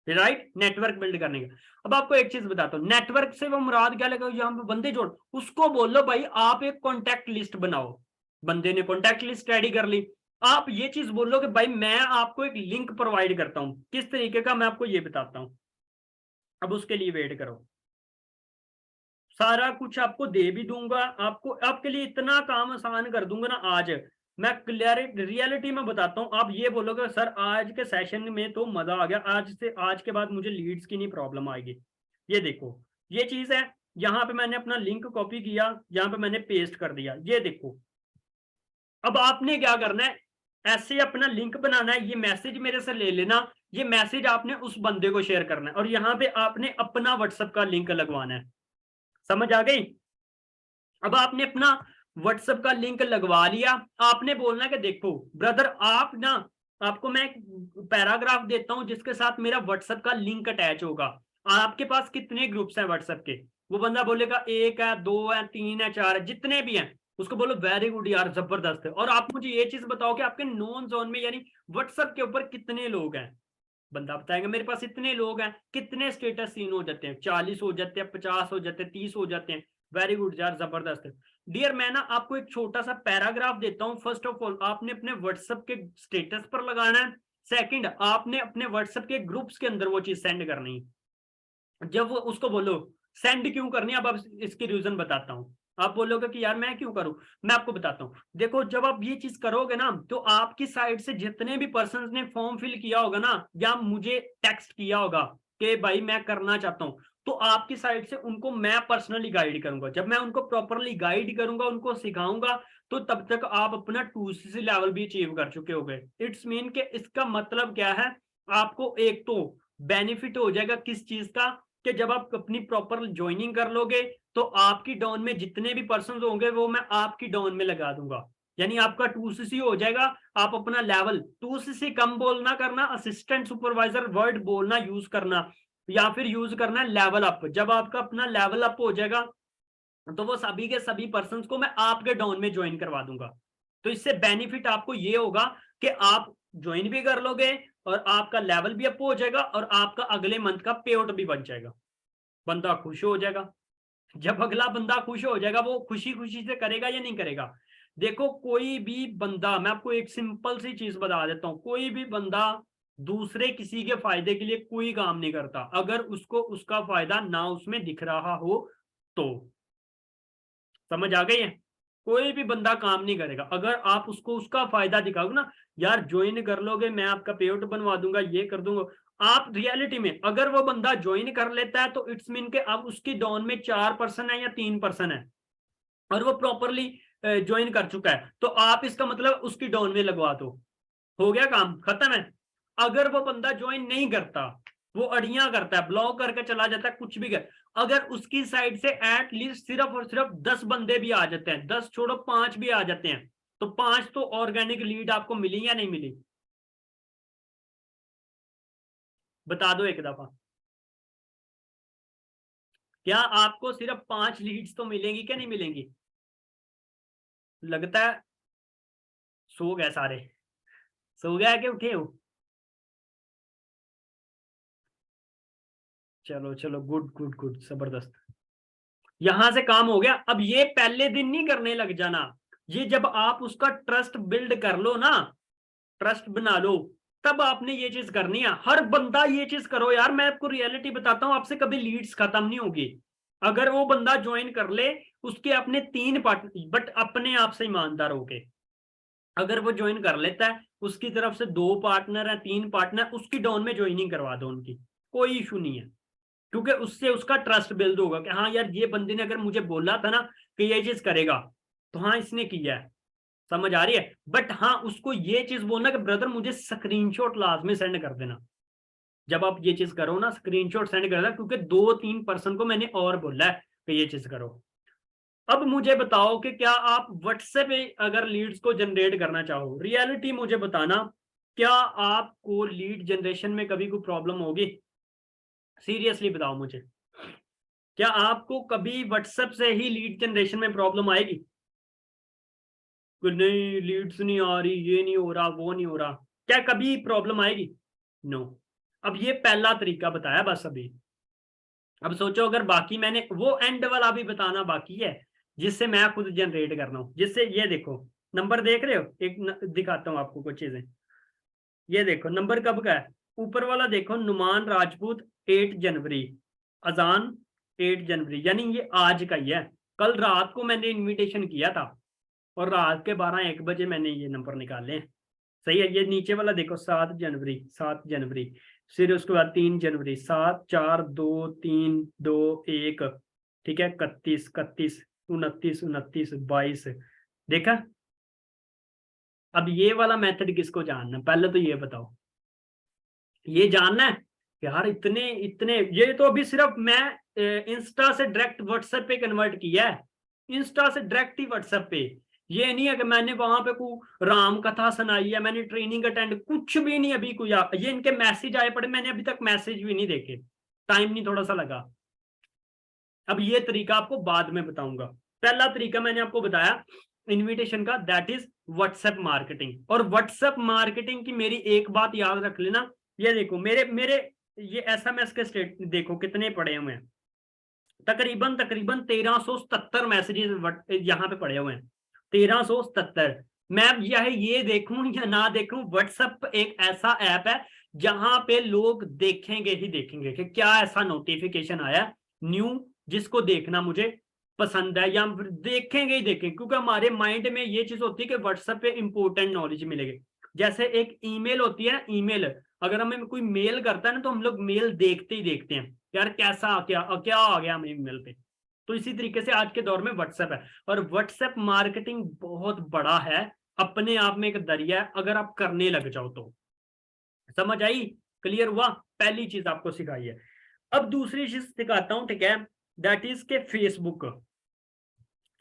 राइट, नेटवर्क बिल्ड करने का। अब आपको एक चीज बताता हूँ, नेटवर्क से वो मुराद क्या लगा, यहाँ पे बंदे जोड़, उसको बोलो भाई आप एक कॉन्टैक्ट लिस्ट बनाओ। बंदे ने कॉन्टैक्ट लिस्ट रेडी कर ली, आप ये चीज बोलो कि भाई मैं आपको एक लिंक प्रोवाइड करता हूं, किस तरीके का मैं आपको ये बताता हूं। अब उसके लिए वेट करो, सारा कुछ आपको दे भी दूंगा, आपको आपके लिए इतना काम आसान कर दूंगा ना आज। मैं क्लियरिटी रियलिटी में बताता हूं, आप ये बोलोगे सर आज के सेशन में तो मजा आ गया, आज के बाद मुझे लीड्स की नहीं प्रॉब्लम आएगी। ये देखो, ये चीज है, यहां पे मैंने अपना लिंक कॉपी किया, यहां पे मैंने पेस्ट कर दिया, ये देखो। अब आपने क्या करना है, ऐसे अपना लिंक बनाना है, ये मैसेज मेरे से ले लेना, ये मैसेज आपने उस बंदे को शेयर करना है और यहां पे आपने अपना व्हाट्सएप का लिंक लगवाना है। समझ आ गई? अब आपने अपना व्हाट्सएप का लिंक लगवा लिया, आपने बोलना कि देखो ब्रदर, आप ना, आपको मैं एक पैराग्राफ देता हूं जिसके साथ मेरा व्हाट्सएप का लिंक अटैच होगा। आपके पास कितने ग्रुप्स हैं व्हाट्सएप के? वो बंदा बोलेगा 1 है, 2 है, 3 है, 4 है, जितने भी हैं उसको बोलो वेरी गुड यार, जबरदस्त है। और आप मुझे ये चीज बताओ कि आपके नोन जोन में यानी व्हाट्सएप के ऊपर कितने लोग हैं? बंदा बताएगा मेरे पास इतने लोग हैं। कितने स्टेटस सीन हो जाते हैं? 40 हो जाते हैं, 50 हो जाते हैं, 30 हो जाते हैं। वेरी गुड यार, जबरदस्त है। डियर, मैं ना आपको एक छोटा सा पैराग्राफ देता हूं। फर्स्ट ऑफ ऑल आपने अपने व्हाट्सएप के स्टेटस पर लगाना है। सेकंड, आपने अपने व्हाट्सएप के ग्रुप्स के अंदर वो चीज सेंड करनी है। जब वो उसको बोलो सेंड क्यों करनी है, अब इसकी रीजन बताता हूँ। आप बोलोगे कि यार मैं क्यों करूं, मैं आपको बताता हूँ। देखो जब आप ये चीज करोगे ना, तो आपकी साइड से जितने भी पर्सन ने फॉर्म फिल किया होगा ना, या मुझे टेक्स्ट किया होगा कि भाई मैं करना चाहता हूँ, तो आपकी साइड से उनको मैं पर्सनली गाइड करूंगा। जब मैं उनको प्रॉपरली गाइड करूंगा, उनको सिखाऊंगा, तो तब तक आप अपना 2cc लेवल भी अचीव कर चुके होगे। इट्स मीन के इसका मतलब क्या है, आपको एक तो बेनिफिट हो जाएगा किस चीज का, कि जब आप अपनी प्रॉपर ज्वाइनिंग कर लोगे, तो आपकी डाउन में जितने भी पर्सन होंगे वो मैं आपकी डाउन में लगा दूंगा। यानी आपका 2cc हो जाएगा। आप अपना लेवल 2cc कम बोलना करना, असिस्टेंट सुपरवाइजर वर्ड बोलना यूज करना, या फिर यूज करना लेवल अप। जब आपका अपना लेवल अप हो जाएगा, तो वो सभी के सभी पर्सन को मैं आपके डाउन में ज्वाइन करवा दूंगा। तो इससे बेनिफिट आपको ये होगा कि आप ज्वाइन भी कर लोगे, और आपका लेवल भी अप हो जाएगा, और आपका अगले मंथ का पे आउट भी बन जाएगा। बंदा खुश हो जाएगा। जब अगला बंदा खुश हो जाएगा, वो खुशी खुशी से करेगा या नहीं करेगा। देखो कोई भी बंदा, मैं आपको एक सिंपल सी चीज बता देता हूं, कोई भी बंदा दूसरे किसी के फायदे के लिए कोई काम नहीं करता अगर उसको उसका फायदा ना उसमें दिख रहा हो तो। समझ आ गई है। कोई भी बंदा काम नहीं करेगा अगर आप उसको उसका फायदा दिखाओगे ना, यार ज्वाइन कर लोगे, मैं आपका पे आउट बनवा दूंगा, ये कर दूंगा। आप रियलिटी में अगर वो बंदा ज्वाइन कर लेता है, तो इट्स मीन के अब उसकी डाउन में 4% है या 3% है, और वो प्रॉपरली ज्वाइन कर चुका है, तो आप इसका मतलब उसकी डाउन में लगवा दो। हो गया काम खत्म है। अगर वो बंदा ज्वाइन नहीं करता, वो अड़ियां करता है, ब्लॉक करके चला जाता है, कुछ भी कर, अगर उसकी साइड से एटलीस्ट सिर्फ और सिर्फ 10 बंदे भी आ जाते हैं, 10 छोड़ो 5 भी आ जाते हैं, तो 5 तो ऑर्गेनिक लीड आपको मिली या नहीं मिली, बता दो एक दफा। क्या आपको सिर्फ 5 लीड्स तो मिलेंगी क्या नहीं मिलेंगी? लगता है सो गए सारे। सो गया कि उठे हो? चलो चलो, गुड गुड गुड, जबरदस्त। यहां से काम हो गया। अब ये पहले दिन नहीं करने लग जाना, ये जब आप उसका ट्रस्ट बिल्ड कर लो ना, ट्रस्ट बना लो, तब आपने ये चीज करनी है। हर बंदा ये चीज करो यार, मैं आपको रियलिटी बताता हूं, आपसे कभी लीड्स खत्म नहीं होगी। अगर वो बंदा ज्वाइन कर ले, उसके अपने 3 पार्टनर, बट अपने आप से ईमानदार होके, अगर वो ज्वाइन कर लेता है, उसकी तरफ से 2 पार्टनर है, 3 पार्टनर, उसकी डाउन में ज्वाइनिंग करवा दो उनकी, कोई इशू नहीं है। क्योंकि उससे उसका ट्रस्ट बिल्ड होगा कि हाँ यार, ये बंदे ने अगर मुझे बोला था ना कि ये चीज करेगा, तो हाँ इसने किया है। समझ आ रही है। बट हाँ, उसको ये चीज बोलना कि ब्रदर मुझे स्क्रीनशॉट लाजमी सेंड कर देना। जब आप ये चीज करो ना, स्क्रीनशॉट सेंड कर देना, क्योंकि 2-3 पर्सन को मैंने और बोला है कि ये चीज करो। अब मुझे बताओ कि क्या आप व्हाट्सएप पे अगर लीड्स को जनरेट करना चाहो, रियलिटी मुझे बताना, क्या आपको लीड जनरेशन में कभी कोई प्रॉब्लम होगी? सीरियसली बताओ मुझे, क्या आपको कभी व्हाट्सएप से ही लीड जनरेशन में प्रॉब्लम आएगी? कि नहीं लीड्स नहीं आ रही, ये नहीं हो रहा, वो नहीं हो रहा, क्या कभी प्रॉब्लम आएगी? नो। अब ये पहला तरीका बताया बस अभी। अब सोचो अगर बाकी मैंने वो एंड वाला भी बताना बाकी है, जिससे मैं खुद जनरेट करना हूं, जिससे ये देखो नंबर देख रहे हो, एक दिखाता हूं आपको कुछ चीजें। ये देखो नंबर कब का है, ऊपर वाला देखो, नुमान राजपूत 8 जनवरी, अजान 8 जनवरी, यानी ये आज का ही है। कल रात को मैंने इनविटेशन किया था, और रात के 12-1 बजे मैंने ये नंबर निकाले हैं। सही है। ये नीचे वाला देखो 7 जनवरी, 7 जनवरी, फिर उसके बाद 3 जनवरी, 7, 4, 2, 3, 2, 1, ठीक है, 31, 31, 29, 29, 22, देखा। अब ये वाला मेथड किसको जानना, पहले तो ये बताओ। ये जानना है यार, इतने इतने, ये तो अभी सिर्फ मैं इंस्टा से डायरेक्ट व्हाट्सएप पे कन्वर्ट किया है। इंस्टा से डायरेक्ट ही व्हाट्सएप पे। ये नहीं है कि मैंने वहां पे कोई राम कथा सुनाई है, मैंने ट्रेनिंग अटेंड, कुछ भी नहीं अभी कोई। ये इनके मैसेज आए पड़े, मैंने अभी तक मैसेज भी नहीं देखे, टाइम नहीं थोड़ा सा लगा। अब ये तरीका आपको बाद में बताऊंगा। पहला तरीका मैंने आपको बताया इनविटेशन का, दैट इज व्हाट्सएप मार्केटिंग। और व्हाट्सएप मार्केटिंग की मेरी एक बात याद रख लेना, ये देखो मेरे मेरे ये एसएमएस के स्टेट देखो कितने पड़े हुए हैं, तकरीबन तकरीबन 1377 मैसेजेस यहाँ पे पड़े हुए हैं, 1377। मैं चाहे ये देखूं या ना देखूं, व्हाट्सएप एक ऐसा ऐप है जहां पे लोग देखेंगे ही देखेंगे कि क्या ऐसा नोटिफिकेशन आया न्यू जिसको देखना मुझे पसंद है, या फिर देखेंगे ही देखेंगे, क्योंकि हमारे माइंड में ये चीज होती है कि व्हाट्सएप पे इंपॉर्टेंट नॉलेज मिलेगी। जैसे एक ईमेल होती है, ईमेल अगर हमें कोई मेल करता है ना, तो हम लोग मेल देखते ही देखते हैं यार कैसा क्या क्या आ गया हमें ईमेल पे। तो इसी तरीके से आज के दौर में व्हाट्सएप है, और व्हाट्सएप मार्केटिंग बहुत बड़ा है, अपने आप में एक दरिया है, अगर आप करने लग जाओ तो। समझ आई? क्लियर हुआ? पहली चीज आपको सिखाई है। अब दूसरी चीज सिखाता हूं, ठीक है, दैट इज के फेसबुक।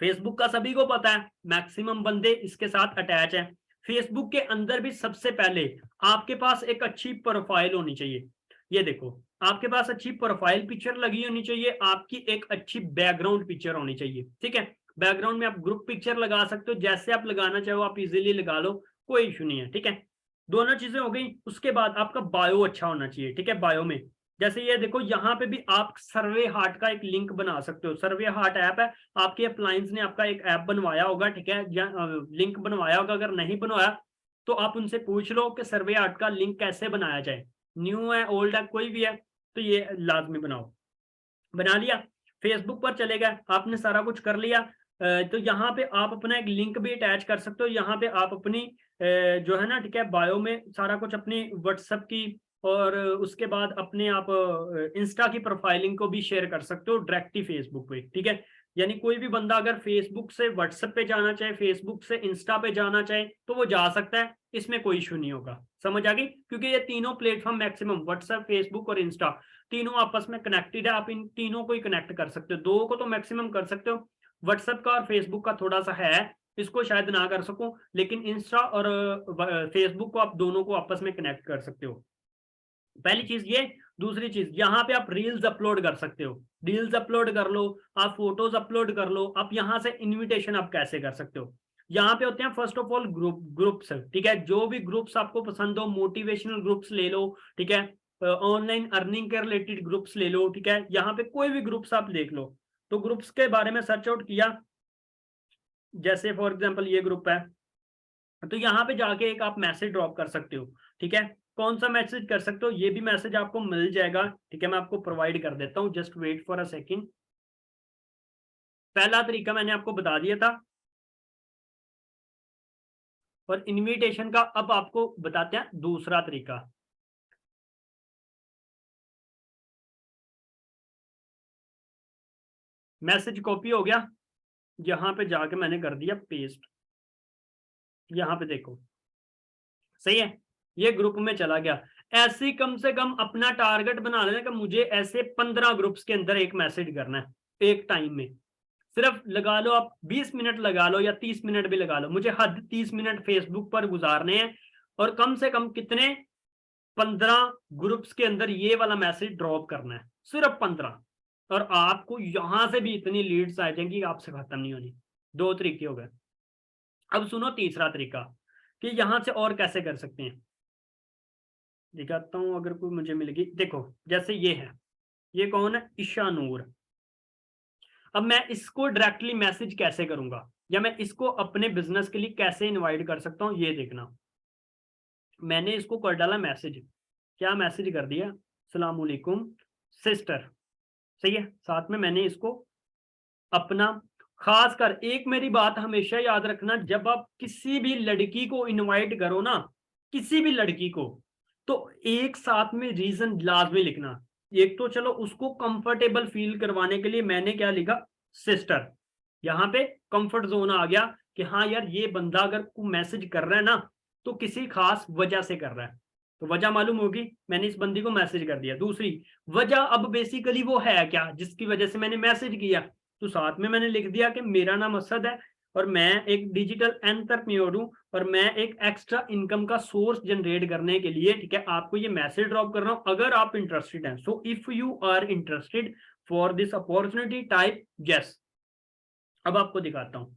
फेसबुक का सभी को पता है, मैक्सिमम बंदे इसके साथ अटैच हैं। फेसबुक के अंदर भी सबसे पहले आपके पास एक अच्छी प्रोफाइल होनी चाहिए। ये देखो, आपके पास अच्छी प्रोफाइल पिक्चर लगी होनी चाहिए, आपकी एक अच्छी बैकग्राउंड पिक्चर होनी चाहिए, ठीक है। बैकग्राउंड में आप ग्रुप पिक्चर लगा सकते हो, जैसे आप लगाना चाहो आप इजीली लगा लो, कोई इशू नहीं है, ठीक है। दोनों चीजें हो गई। उसके बाद आपका बायो अच्छा होना चाहिए, ठीक है। बायो में जैसे ये देखो, यहाँ पे भी आप सर्वे हार्ट का एक लिंक बना सकते हो। सर्वे हार्ट ऐप है, आपके अप्लायंस ने आपका एक ऐप बनवाया होगा, ठीक है, या लिंक बनवाया होगा। अगर नहीं बनवाया तो आप उनसे पूछ लो कि सर्वे हार्ट का लिंक कैसे बनाया जाए। न्यू है, ओल्ड है, कोई भी है, तो ये लाजमी बनाओ। बना लिया, फेसबुक पर चले गए, आपने सारा कुछ कर लिया। तो यहाँ पे आप अपना एक लिंक भी अटैच कर सकते हो। यहाँ पे आप अपनी जो है ना, ठीक है, बायो में सारा कुछ अपनी व्हाट्सएप की, और उसके बाद अपने आप इंस्टा की प्रोफाइलिंग को भी शेयर कर सकते हो डायरेक्टली फेसबुक पे, ठीक है। यानी कोई भी बंदा अगर फेसबुक से व्हाट्सएप पे जाना चाहे, फेसबुक से इंस्टा पे जाना चाहे, तो वो जा सकता है, इसमें कोई इशू नहीं होगा। समझ आ गई? क्योंकि ये तीनों प्लेटफॉर्म मैक्सिमम व्हाट्सएप, फेसबुक और इंस्टा, तीनों आपस में कनेक्टेड है। आप इन तीनों को ही कनेक्ट कर सकते हो, दो को तो मैक्सिमम कर सकते हो। व्हाट्सएप का और फेसबुक का थोड़ा सा है, इसको शायद ना कर सकूं, लेकिन इंस्टा और फेसबुक को आप दोनों को आपस में कनेक्ट कर सकते हो। पहली चीज ये। दूसरी चीज, यहाँ पे आप रील्स अपलोड कर सकते हो, रील्स अपलोड कर लो, आप फोटोज अपलोड कर लो। आप यहाँ से इनविटेशन आप कैसे कर सकते हो, यहाँ पे होते हैं फर्स्ट ऑफ ऑल ग्रुप्स, ठीक है। जो भी ग्रुप्स आपको पसंद हो, मोटिवेशनल ग्रुप्स ले लो, ठीक है, ऑनलाइन अर्निंग के रिलेटेड ग्रुप्स ले लो, ठीक है। यहाँ पे कोई भी ग्रुप्स आप देख लो, तो ग्रुप्स के बारे में सर्च आउट किया, जैसे फॉर एग्जाम्पल ये ग्रुप है, तो यहाँ पे जाके एक आप मैसेज ड्रॉप कर सकते हो, ठीक है। कौन सा मैसेज कर सकते हो, ये भी मैसेज आपको मिल जाएगा, ठीक है। मैं आपको प्रोवाइड कर देता हूँ, just wait for a second. पहला तरीका मैंने आपको बता दिया था, और इनविटेशन का अब आपको बताते हैं दूसरा तरीका। मैसेज कॉपी हो गया, यहां पे जाके मैंने कर दिया पेस्ट। यहाँ पे देखो, सही है, ये ग्रुप में चला गया। ऐसे कम से कम अपना टारगेट बना लेना कि मुझे ऐसे 15 ग्रुप्स के अंदर एक मैसेज करना है एक टाइम में। सिर्फ लगा लो आप 20 मिनट लगा लो, या 30 मिनट भी लगा लो, मुझे हद 30 मिनट फेसबुक पर गुजारने हैं, और कम से कम कितने, 15 ग्रुप्स के अंदर ये वाला मैसेज ड्रॉप करना है, सिर्फ 15। और आपको यहां से भी इतनी लीड्स आ जाएंगी, आपसे खत्म नहीं होनी। दो तरीके हो गए। अब सुनो तीसरा तरीका, कि यहां से और कैसे कर सकते हैं, दिखाता हूं अगर कोई मुझे मिलेगी। देखो, जैसे ये है, ये कौन है, ईशा नूर। अब मैं इसको डायरेक्टली मैसेज कैसे करूंगा, या मैं इसको अपने बिजनेस के लिए कैसे इनवाइट कर सकता हूं, ये देखना। मैंने इसको कर डाला मैसेज, क्या मैसेज कर दिया, अस्सलाम वालेकुम सिस्टर, सही है। साथ में मैंने इसको अपना, खास कर एक मेरी बात हमेशा याद रखना, जब आप किसी भी लड़की को इनवाइट करो ना, किसी भी लड़की को, तो एक साथ में रीजन लाजमी लिखना। एक तो चलो उसको कंफर्टेबल फील करवाने के लिए मैंने क्या लिखा, सिस्टर। यहाँ पे कंफर्ट जोन आ गया कि हाँ यार, ये बंदा अगर मैसेज कर रहा है ना, तो किसी खास वजह से कर रहा है, तो वजह मालूम होगी, मैंने इस बंदी को मैसेज कर दिया। दूसरी वजह, अब बेसिकली वो है क्या जिसकी वजह से मैंने मैसेज किया, तो साथ में मैंने लिख दिया कि मेरा नाम असद है, और मैं एक डिजिटल एंटरप्रेन्योर हूं, और मैं एक एक्स्ट्रा इनकम का सोर्स जनरेट करने के लिए, ठीक है, आपको ये मैसेज ड्रॉप कर रहा हूं, अगर आप इंटरेस्टेड हैं। So if you are interested for this opportunity type yes. अब आपको दिखाता हूं,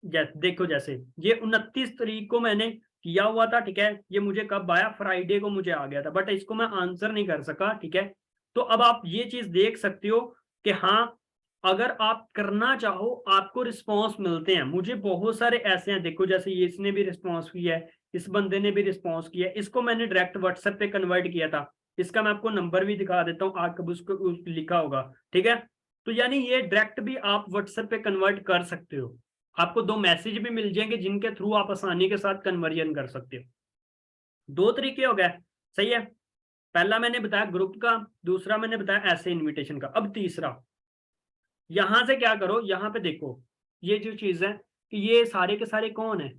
देखो, जैसे ये 29 तारीख को मैंने किया हुआ था, ठीक है। ये मुझे कब आया, फ्राइडे को मुझे आ गया था, बट इसको मैं आंसर नहीं कर सका, ठीक है। तो अब आप ये चीज देख सकते हो कि हाँ, अगर आप करना चाहो आपको रिस्पॉन्स मिलते हैं। मुझे बहुत सारे ऐसे हैं, देखो, जैसे ये इसने भी रिस्पॉन्स किया है, इस बंदे ने भी रिस्पॉन्स किया है, इसको मैंने डायरेक्ट व्हाट्सएप पे कन्वर्ट किया था। इसका मैं आपको नंबर भी दिखा देता हूँ, आप कब उसको लिखा होगा, ठीक है। तो यानी ये डायरेक्ट भी आप व्हाट्सएप पे कन्वर्ट कर सकते हो, आपको 2 मैसेज भी मिल जाएंगे जिनके थ्रू आप आसानी के साथ कन्वर्जन कर सकते हो। 2 तरीके हो गए, सही है। पहला मैंने बताया ग्रुप का, दूसरा मैंने बताया ऐसे इनविटेशन का। अब तीसरा, यहां से क्या करो, यहां पे देखो ये जो चीज है कि ये सारे के सारे कौन है,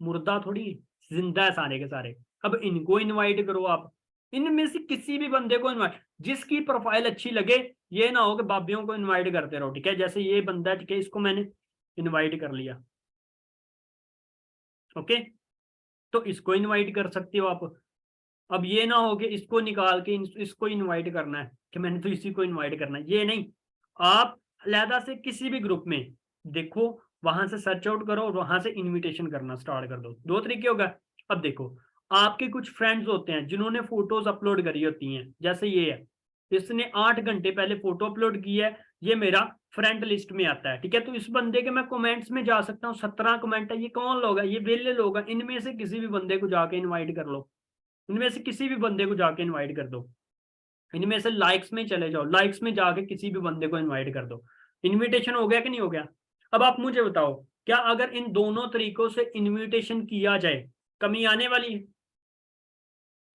मुर्दा थोड़ी, जिंदा है सारे के सारे। अब इनको इनवाइट करो आप, इनमें से किसी भी बंदे को इनवाइट, जिसकी प्रोफाइल अच्छी लगे। ये ना हो कि बाबियों को इनवाइट करते रहो, ठीक है। जैसे ये बंदा है, ठीक है, इसको मैंने इनवाइट कर लिया, ओके, तो इसको इनवाइट कर सकते हो आप। अब ये ना हो कि इसको निकाल के इसको इनवाइट करना है कि मैंने तो इसी को इनवाइट करना है, ये नहीं। आप अलहदा से किसी भी ग्रुप में देखो, वहां से सर्च आउट करो और वहां से इनविटेशन करना स्टार्ट कर दो। 2 तरीके होगा। अब देखो, आपके कुछ फ्रेंड्स होते हैं जिन्होंने फोटोज अपलोड करी होती हैं, जैसे ये है, इसने 8 घंटे पहले फोटो अपलोड की है, ये मेरा फ्रेंड लिस्ट में आता है, ठीक है। तो इस बंदे के मैं कमेंट्स में जा सकता हूँ, 17 कमेंट है, ये कौन लोग है, ये वेले लोग हैं, इनमें से किसी भी बंदे को जाके इन्वाइट कर लो, इनमें से किसी भी बंदे को जाके इनवाइट कर दो। इनमें से लाइक्स में चले जाओ, लाइक्स में जाके किसी भी बंदे को इनवाइट कर दो। इनविटेशन हो गया कि नहीं हो गया। अब आप मुझे बताओ, क्या अगर इन दोनों तरीकों से इनविटेशन किया जाए, कमी आने वाली है?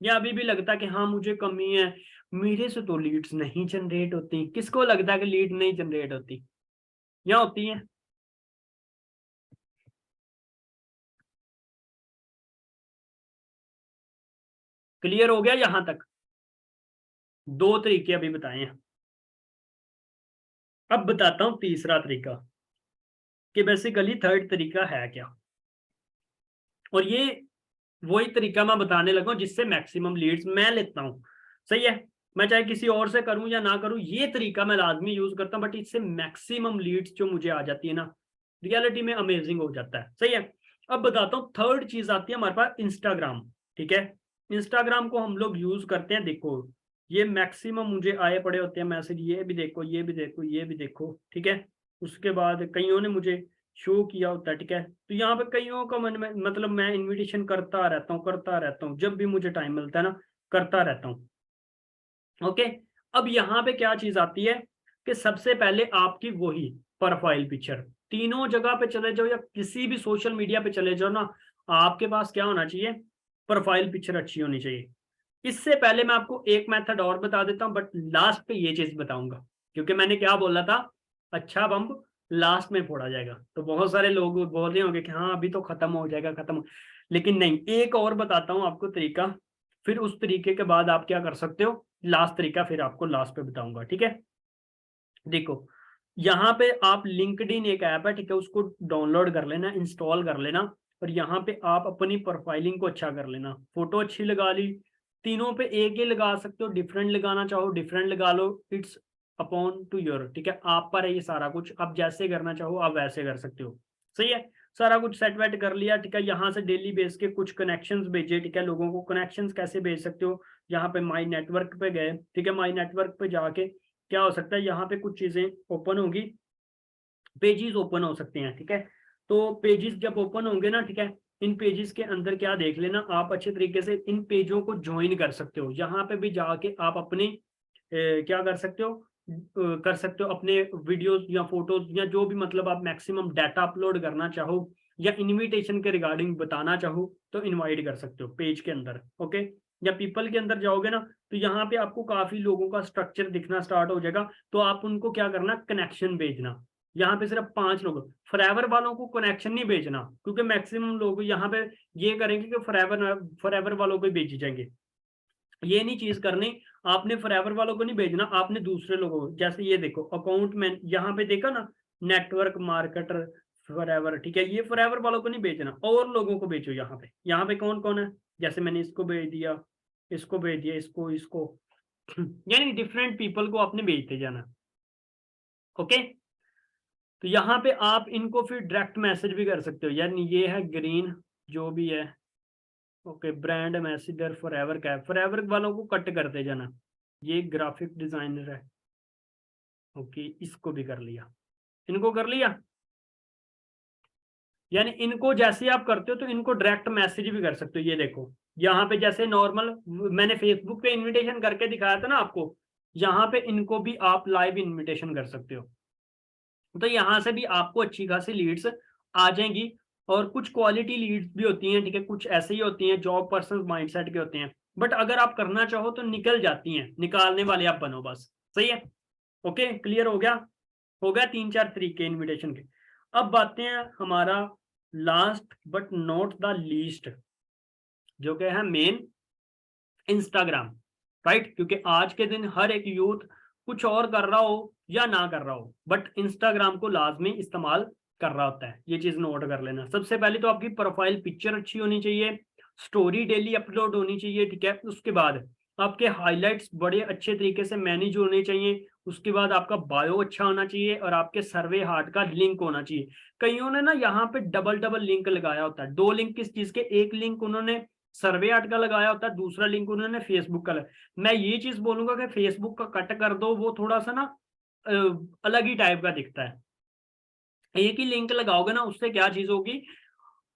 या अभी भी लगता है कि हाँ मुझे कमी है, मेरे से तो लीड्स नहीं जनरेट होती? किसको लगता है कि लीड नहीं जनरेट होती, या होती है? क्लियर हो गया यहां तक? 2 तरीके अभी बताए हैं। अब बताता हूं तीसरा तरीका, कि बेसिकली थर्ड तरीका है क्या। और ये वही तरीका मैं बताने लगा हूं जिससे मैक्सिमम लीड्स मैं लेता हूं, सही है। मैं चाहे किसी और से करूं या ना करूं, ये तरीका मैं लाजमी यूज करता हूं, बट इससे मैक्सिमम लीड्स जो मुझे आ जाती है ना, रियलिटी में अमेजिंग हो जाता है, सही है। अब बताता हूँ, थर्ड चीज आती है हमारे पास इंस्टाग्राम, ठीक है। इंस्टाग्राम को हम लोग यूज करते हैं, देखो ये मैक्सिमम मुझे आए पड़े होते हैं मैसेज, ये भी देखो, ये भी देखो, ये भी देखो, ठीक है। उसके बाद कईयों ने मुझे शो किया होता है, ठीक है। तो यहाँ पे कईयों का मन में, मतलब मैं इनविटेशन करता रहता हूँ, करता रहता हूँ, जब भी मुझे टाइम मिलता है ना, करता रहता हूँ, ओके। अब यहाँ पे क्या चीज आती है कि सबसे पहले आपकी वही प्रोफाइल पिक्चर, तीनों जगह पे चले जाओ या किसी भी सोशल मीडिया पे चले जाओ ना, आपके पास क्या होना चाहिए, प्रोफाइल पिक्चर अच्छी होनी चाहिए। इससे पहले मैं आपको एक मेथड और बता देता हूं, बट लास्ट पे ये चीज बताऊंगा, क्योंकि मैंने क्या बोला था, अच्छा बम्ब लास्ट में फोड़ा जाएगा। तो बहुत सारे लोग बोल रहे होंगे कि हाँ अभी तो खत्म हो जाएगा, खत्म, लेकिन नहीं, एक और बताता हूं आपको तरीका, फिर उस तरीके के बाद आप क्या कर सकते हो, लास्ट तरीका फिर आपको लास्ट पे बताऊंगा, ठीक है। देखो, यहाँ पे आप लिंक्डइन एक ऐप है, ठीक है, उसको डाउनलोड कर लेना, इंस्टॉल कर लेना, और यहाँ पे आप अपनी प्रोफाइलिंग को अच्छा कर लेना, फोटो अच्छी लगा ली, तीनों पे एक ही लगा सकते हो, डिफरेंट लगाना चाहो डिफरेंट लगा लो, इट्स अपॉन टू योर, ठीक है, आप पर है ये सारा कुछ, आप जैसे करना चाहो आप वैसे कर सकते हो, सही है। सारा कुछ सेट वेट कर लिया, ठीक है। यहाँ से डेली बेस के कुछ कनेक्शंस भेजे, ठीक है, लोगों को कनेक्शंस कैसे भेज सकते हो, यहाँ पे माई नेटवर्क पे गए, ठीक है, माई नेटवर्क पे जाके क्या हो सकता है, यहाँ पे कुछ चीजें ओपन होगी, पेजेस ओपन हो सकते हैं, ठीक है। तो पेजेस जब ओपन होंगे ना, ठीक है, इन पेजेस के अंदर क्या देख लेना, आप अच्छे तरीके से इन पेजों को ज्वाइन कर सकते हो, यहाँ पे भी जाके आप अपने क्या कर सकते हो, कर सकते हो अपने वीडियोस या फोटोज या जो भी, मतलब आप मैक्सिमम डाटा अपलोड करना चाहो या इनविटेशन के रिगार्डिंग बताना चाहो तो इनवाइट कर सकते हो पेज के अंदर, ओके। या पीपल के अंदर जाओगे ना, तो यहाँ पे आपको काफी लोगों का स्ट्रक्चर दिखना स्टार्ट हो जाएगा, तो आप उनको क्या करना, कनेक्शन भेजना। यहाँ पे सिर्फ 5 लोग, फॉरएवर वालों को कनेक्शन नहीं भेजना, क्योंकि मैक्सिमम लोग यहाँ पे ये करेंगे कि फॉरएवर फॉरएवर वालों को भेज जाएंगे, ये नहीं चीज करनी। आपने फॉरएवर वालों को नहीं भेजना, आपने दूसरे लोगों को, जैसे ये देखो अकाउंट मैन, यहाँ पे देखा ना, नेटवर्क मार्केटर फॉरएवर, ठीक है, ये फॉरएवर वालों को नहीं भेजना, और लोगों को भेजो। यहाँ पे कौन कौन है, जैसे मैंने इसको भेज दिया, इसको भेज दिया, इसको इसको यानी डिफरेंट पीपल को आपने भेजते जाना, ओके। तो यहाँ पे आप इनको फिर डायरेक्ट मैसेज भी कर सकते हो, यानी ये है ग्रीन जो भी है, ओके, ब्रांड एम्बेसडर फॉरएवर का है, फॉरएवर वालों को कट करते जाना। ये ग्राफिक डिजाइनर है, ओके, इसको भी कर लिया, इनको कर लिया। यानी इनको जैसे आप करते हो तो इनको डायरेक्ट मैसेज भी कर सकते हो। ये देखो यहाँ पे जैसे नॉर्मल मैंने फेसबुक पे इनविटेशन करके दिखाया था ना आपको, यहाँ पे इनको भी आप लाइव इनविटेशन कर सकते हो। तो यहाँ से भी आपको अच्छी खासी लीड्स आ जाएंगी। और कुछ क्वालिटी लीड्स भी होती हैं, ठीक है, कुछ ऐसे ही होती हैं जॉब पर्सन माइंडसेट के होते हैं, बट अगर आप करना चाहो तो निकल जाती हैं, निकालने वाले आप बनो बस। सही है, ओके, क्लियर हो गया? हो गया 3-4 तरीके इनविटेशन के। अब बातें हैं हमारा last but not the least, जो कि है मेन, इंस्टाग्राम। राइट, क्योंकि आज के दिन हर एक यूथ कुछ और कर रहा हो या ना कर रहा हो, बट इंस्टाग्राम को लाजमी इस्तेमाल कर रहा होता है। ये चीज नोट कर लेना। सबसे पहले तो आपकी प्रोफाइल पिक्चर अच्छी होनी चाहिए, स्टोरी डेली अपलोड होनी चाहिए, ठीक है। उसके बाद आपके हाइलाइट्स बड़े अच्छे तरीके से मैनेज होने चाहिए। उसके बाद आपका बायो अच्छा होना चाहिए और आपके सर्वे हार्ट का लिंक होना चाहिए। कईयों ने ना यहाँ पे डबल डबल लिंक लगाया होता है। दो लिंक किस चीज के? एक लिंक उन्होंने सर्वे आर्ट का लगाया होता है, दूसरा लिंक उन्होंने फेसबुक का लगाया। मैं ये चीज बोलूंगा कि फेसबुक का कट कर दो, वो थोड़ा सा ना अलग ही टाइप का दिखता है। एक ही लिंक लगाओगे ना, उससे क्या चीज होगी,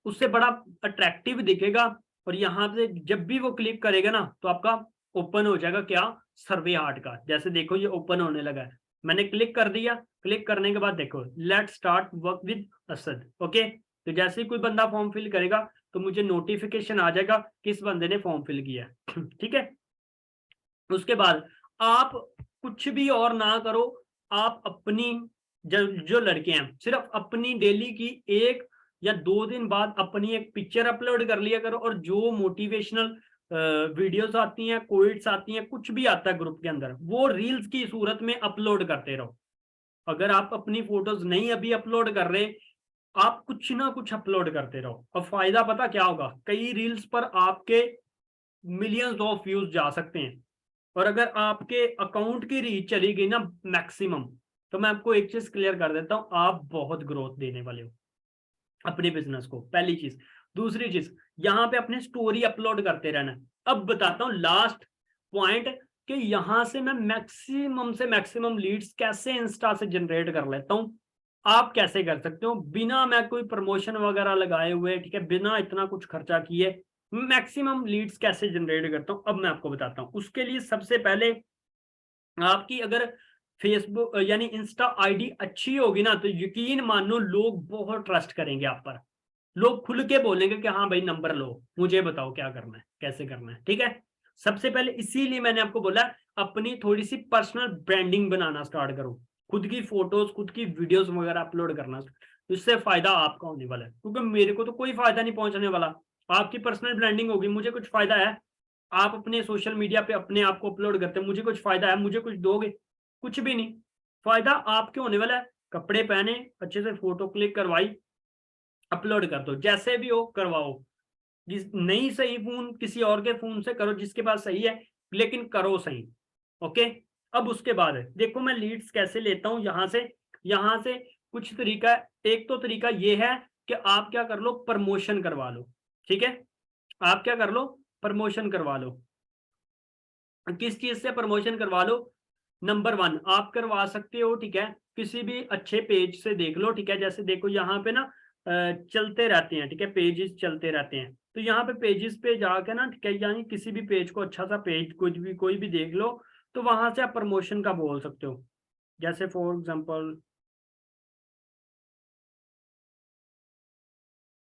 उससे बड़ा अट्रैक्टिव दिखेगा। और यहाँ से जब भी वो क्लिक करेगा ना, तो आपका ओपन हो जाएगा क्या? सर्वे हार्ट का। जैसे देखो ये ओपन होने लगा है, मैंने क्लिक कर दिया। क्लिक करने के बाद देखो let start work with Asad. Okay, तो जैसे ही कोई बंदा फॉर्म फिल करेगा तो मुझे नोटिफिकेशन आ जाएगा किस बंदे ने फॉर्म फिल किया है। ठीक है, उसके बाद आप कुछ भी और ना करो। आप अपनी जो लड़के हैं सिर्फ अपनी डेली की 1 या 2 दिन बाद अपनी एक पिक्चर अपलोड कर लिया करो, और जो मोटिवेशनल वीडियोस आती हैं, कोट्स आती हैं, कुछ भी आता है ग्रुप के अंदर, वो रील्स की सूरत में अपलोड करते रहो। अगर आप अपनी फोटोज नहीं अभी अपलोड कर रहे, आप कुछ ना कुछ अपलोड करते रहो। और फायदा पता क्या होगा? कई रील्स पर आपके मिलियंस ऑफ व्यूज जा सकते हैं। और अगर आपके अकाउंट की रीच चली गई ना मैक्सिमम, तो मैं आपको एक चीज क्लियर कर देता हूं, आप बहुत ग्रोथ देने वाले हो अपने बिजनेस को। पहली चीज। दूसरी चीज, यहाँ पे अपने स्टोरी अपलोड करते रहना। अब बताता हूँ लास्ट पॉइंट, कि यहां से मैं मैक्सिमम से मैक्सिमम लीड्स कैसे इंस्टा से जनरेट कर लेता हूं। आप कैसे कर सकते हो बिना मैं कोई प्रमोशन वगैरह लगाए हुए, ठीक है, बिना इतना कुछ खर्चा किए मैक्सिमम लीड्स कैसे जनरेट करता हूं, अब मैं आपको बताता हूं। उसके लिए सबसे पहले आपकी अगर फेसबुक यानी इंस्टा आईडी अच्छी होगी ना, तो यकीन मानो लोग बहुत ट्रस्ट करेंगे आप पर। लोग खुल के बोलेंगे कि हाँ भाई नंबर लो, मुझे बताओ क्या करना है, कैसे करना है। ठीक है, सबसे पहले इसीलिए मैंने आपको बोला अपनी थोड़ी सी पर्सनल ब्रांडिंग बनाना स्टार्ट करो। खुद की फोटोज, खुद की वीडियोस वगैरह अपलोड करना, तो इससे फायदा आपका होने वाला है। क्योंकि मेरे को तो कोई फायदा नहीं पहुंचने वाला। आपकी पर्सनल ब्रांडिंग होगी, मुझे कुछ फायदा है। आप अपने सोशल मीडिया पे अपने आप को अपलोड करते हैं, मुझे कुछ फायदा है? मुझे कुछ दोगे? कुछ भी नहीं। फायदा आपके होने वाला है, कपड़े पहने, अच्छे से फोटो क्लिक करवाई, अपलोड कर दो, जैसे भी हो करवाओ। जिस नहीं सही फोन किसी और के फोन से करो, जिसके पास सही है, लेकिन करो सही। ओके, अब उसके बाद देखो मैं लीड्स कैसे लेता हूं यहां से कुछ तरीका। एक तो तरीका ये है कि आप क्या कर लो, प्रमोशन करवा लो। ठीक है, आप क्या कर लो, प्रमोशन करवा लो। किस चीज से प्रमोशन करवा लो? नंबर 1 आप करवा सकते हो, ठीक है, किसी भी अच्छे पेज से देख लो। ठीक है, जैसे देखो यहाँ पे ना चलते रहते हैं, ठीक है, पेजेस चलते रहते हैं। तो यहाँ पे पेजेस पे जाके ना, ठीक है, यानी किसी भी पेज को, अच्छा सा पेज कुछ भी कोई भी देख लो, तो वहां से आप प्रमोशन का बोल सकते हो। जैसे फॉर एग्जांपल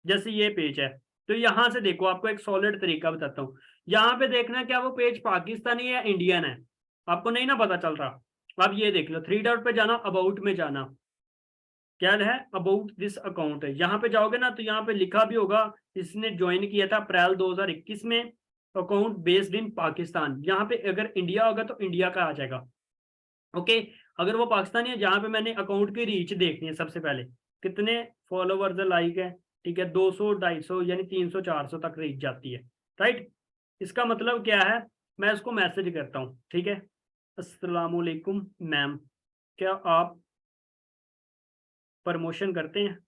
जैसे ये पेज है, तो यहाँ से देखो आपको एक सॉलिड तरीका बताता हूँ। यहाँ पे देखना क्या वो पेज पाकिस्तानी है इंडियन है, आपको नहीं ना पता चल रहा। आप ये देख लो, 3 डॉट पे जाना, अबाउट में जाना, क्या है, अबाउट दिस अकाउंट है। यहाँ पे जाओगे ना, तो यहाँ पे लिखा भी होगा इसने ज्वाइन किया था अप्रैल 2021 में, अकाउंट बेस्ड इन पाकिस्तान। यहाँ पे अगर इंडिया होगा तो इंडिया का आ जाएगा। ओके, अगर वो पाकिस्तानी है, जहाँ पे मैंने अकाउंट की रीच देखनी है सबसे पहले, कितने फॉलोवर्स लाइक है, ठीक है, 200 250 यानी 300 400 तक रीच जाती है। राइट, इसका मतलब क्या है, मैं इसको मैसेज करता हूँ, ठीक है, अस्सलाम वालेकुम मैम, क्या आप प्रमोशन करते हैं?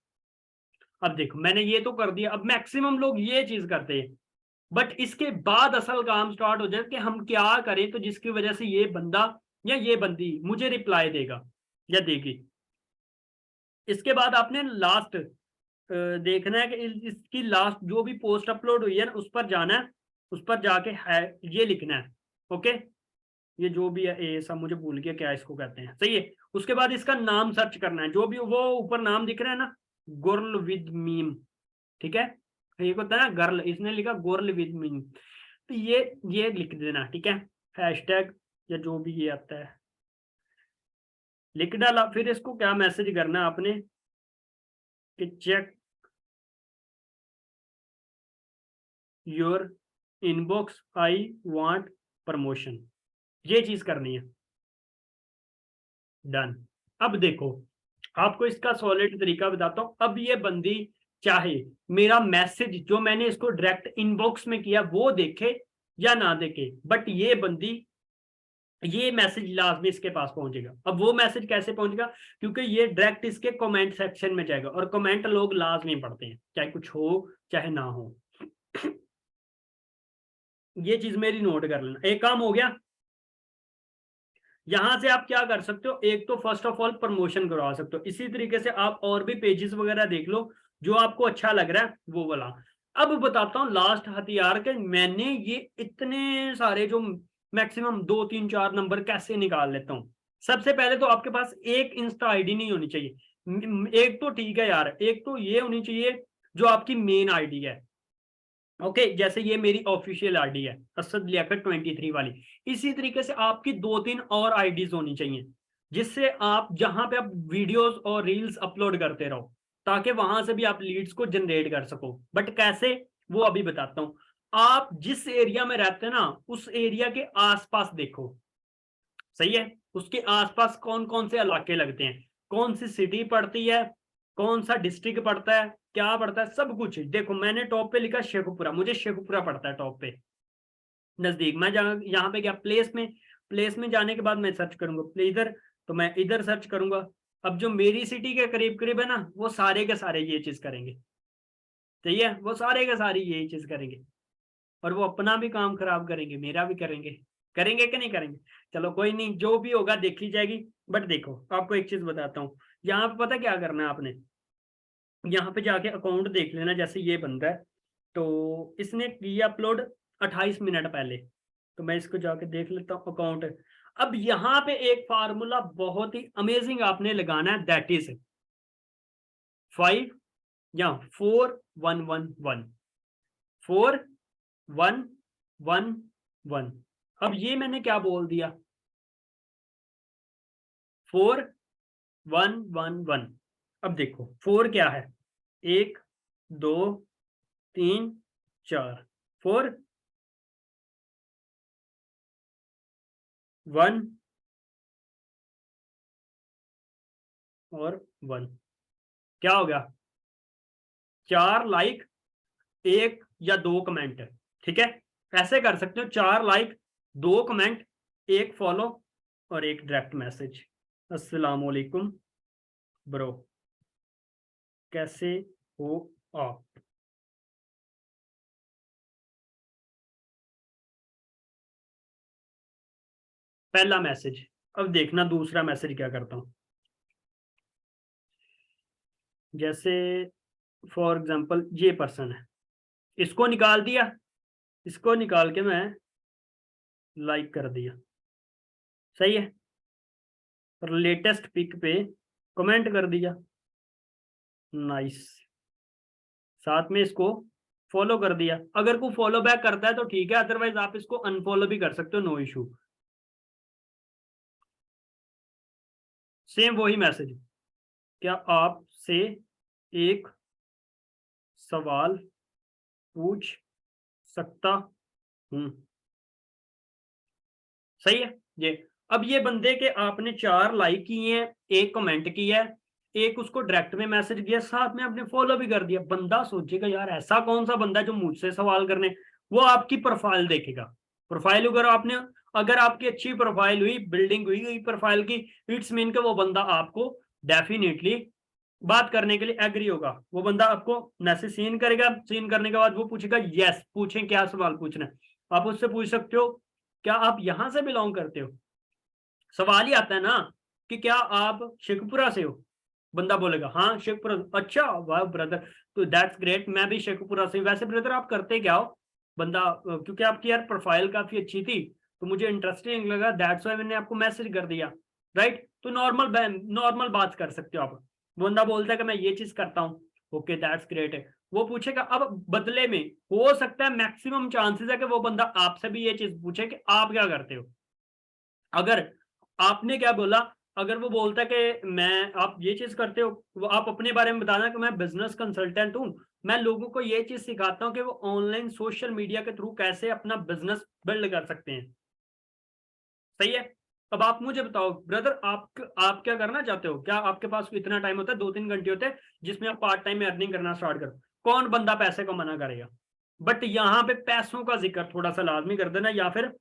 अब देखो मैंने ये तो कर दिया। अब मैक्सिमम लोग ये चीज करते हैं, बट इसके बाद असल काम स्टार्ट हो जाए कि हम क्या करें तो जिसकी वजह से ये बंदा या ये बंदी मुझे रिप्लाई देगा या देगी। इसके बाद आपने लास्ट देखना है कि इसकी लास्ट जो भी पोस्ट अपलोड हुई है ना, उस पर जाना है, उस पर जाके है ये लिखना है। ओके, ये जो भी है ए सब मुझे भूल गया क्या इसको कहते हैं, सही है। उसके बाद इसका नाम सर्च करना है, जो भी वो ऊपर नाम दिख रहा है ना, गर्ल विद मीम, ठीक है, एक होता है ना गर्ल, इसने लिखा गर्ल विद मीम, तो ये लिख देना, ठीक है, हैशटैग या जो भी ये आता है लिख डाला। फिर इसको क्या मैसेज करना है आपने कि check your inbox I want promotion, ये चीज करनी है। डन। अब देखो आपको इसका सॉलिड तरीका बताता हूं। अब ये बंदी चाहे मेरा मैसेज जो मैंने इसको डायरेक्ट इनबॉक्स में किया वो देखे या ना देखे, बट ये बंदी ये मैसेज लाजमी इसके पास पहुंचेगा। अब वो मैसेज कैसे पहुंचेगा, क्योंकि ये डायरेक्ट इसके कमेंट सेक्शन में जाएगा, और कमेंट लोग लाजमी पढ़ते हैं चाहे कुछ हो चाहे ना हो। ये चीज मेरी नोट कर लेना। एक काम हो गया। यहां से आप क्या कर सकते हो, एक तो फर्स्ट ऑफ ऑल प्रमोशन करवा सकते हो, इसी तरीके से आप और भी पेजेस वगैरह देख लो जो आपको अच्छा लग रहा है वो वाला। अब बताता हूँ लास्ट हथियार के, मैंने ये इतने सारे जो मैक्सिमम 2 3 4 नंबर कैसे निकाल लेता हूँ। सबसे पहले तो आपके पास एक इंस्टा आईडी नहीं होनी चाहिए, एक तो ठीक है यार, एक तो ये होनी चाहिए जो आपकी मेन आईडी है। ओके जैसे ये मेरी ऑफिशियल आईडी है असद लियाकत 23 वाली, इसी तरीके से आपकी 2 3 और आईडीज होनी चाहिए, जिससे आप जहां पे आप वीडियोस और रील्स अपलोड करते रहो, ताकि वहां से भी आप लीड्स को जनरेट कर सको। बट कैसे, वो अभी बताता हूं। आप जिस एरिया में रहते हैं ना, उस एरिया के आसपास देखो, सही है, उसके आसपास कौन कौन से इलाके लगते हैं, कौन सी सिटी पड़ती है, कौन सा डिस्ट्रिक्ट पड़ता है, क्या पड़ता है, सब कुछ देखो। मैंने टॉप पे लिखा शेखुपुरा, मुझे शेखुपुरा पड़ता है टॉप पे नजदीक। मैं यहाँ पे क्या प्लेस में जाने के बाद मैं सर्च करूंगा इधर, तो मैं इधर सर्च करूंगा। अब जो मेरी सिटी के करीब करीब है ना, वो सारे के सारे ये चीज करेंगे, सही है, वो सारे के सारे यही चीज करेंगे, और वो अपना भी काम खराब करेंगे, मेरा भी करेंगे। करेंगे कि नहीं करेंगे, चलो कोई नहीं, जो भी होगा देखी जाएगी। बट देखो आपको एक चीज बताता हूँ, यहाँ पे पता क्या करना है आपने, यहाँ पे जाके अकाउंट देख लेना। जैसे ये बन रहा है, तो इसने किया अपलोड 28 मिनट पहले, तो मैं इसको जाके देख लेता हूँ अकाउंट। अब यहाँ पे एक फार्मूला बहुत ही अमेजिंग आपने लगाना है, दैट इज 5 या 4111 4111। अब ये मैंने क्या बोल दिया, 4111। अब देखो 4 क्या है, 1 2 3 4, 4 1 और 1, क्या हो गया, 4 लाइक 1 या 2 कमेंट, ठीक है। ऐसे कर सकते हो, 4 लाइक 2 कमेंट 1 फॉलो और 1 डायरेक्ट मैसेज, अस्सलाम वालेकुम ब्रो, कैसे हो आप। पहला मैसेज। अब देखना दूसरा मैसेज क्या करता हूं। जैसे फॉर एग्जांपल ये पर्सन है, इसको निकाल दिया, इसको निकाल के मैं लाइक कर दिया, सही है, और लेटेस्ट पिक पे कमेंट कर दिया, नाइस, साथ में इसको फॉलो कर दिया। अगर कोई फॉलो बैक करता है तो ठीक है, अदरवाइज आप इसको अनफॉलो भी कर सकते हो, नो इशू। सेम वही मैसेज, क्या आपसे एक सवाल पूछ सकता हूं, सही है ये। अब ये बंदे के आपने 4 लाइक किए हैं, 1 कमेंट किया है, 1 उसको डायरेक्ट में मैसेज किया, साथ में आपने फॉलो भी कर दिया। बंदा सोचेगा यार ऐसा कौन सा बंदा है जो मुझसे सवाल करने, वो आपकी प्रोफाइल देखेगा। प्रोफाइल अगर आपने, अगर आपकी अच्छी प्रोफाइल हुई, बिल्डिंग हुई प्रोफाइल की, इट्स मीन के वो बंदा आपको डेफिनेटली बात करने के लिए एग्री होगा। वो बंदा आपको मैसेज सीन करेगा, सीन करने के बाद वो पूछेगा यस, पूछें क्या सवाल पूछना है। आप उससे पूछ सकते हो क्या आप यहां से बिलोंग करते हो, सवाल ही आता है ना कि क्या आप शेखपुरा से हो, बंदा बोलेगा हाँ शेखपुरा, अच्छा वाह ब्रदर, तो दैट्स ग्रेट, मैं भी शेखपुरा से। वैसे ब्रदर आप करते क्या हो, बंदा क्योंकि आपकी यार प्रोफाइल काफी अच्छी थी, तो मुझे इंटरेस्टिंग लगा, दैट्स व्हाई मैंने आपको मैसेज कर दिया, राइट। तो नॉर्मल बात कर सकते हो आप। बंदा बोलता है कि मैं ये चीज करता हूँ, ओके दैट्स ग्रेट है, वो पूछेगा। अब बदले में हो सकता है, मैक्सिमम चांसेस है कि वो बंदा आपसे भी ये चीज पूछे कि आप क्या करते हो। अगर आपने क्या बोला, अगर वो बोलता है कि मैं आप ये चीज करते हो, वो आप अपने बारे में बताना कि मैं बिजनेस कंसल्टेंट हूं, मैं लोगों को ये चीज सिखाता हूं कि वो ऑनलाइन सोशल मीडिया के थ्रू कैसे अपना बिजनेस बिल्ड कर सकते हैं। सही है। अब आप मुझे बताओ ब्रदर, आप क्या करना चाहते हो? क्या आपके पास इतना टाइम होता है, 2-3 घंटे होते हैं जिसमें आप पार्ट टाइम में अर्निंग करना स्टार्ट करो? कौन बंदा पैसे को मना करेगा? बट यहाँ पे पैसों का जिक्र थोड़ा सा लाजमी कर देना, या फिर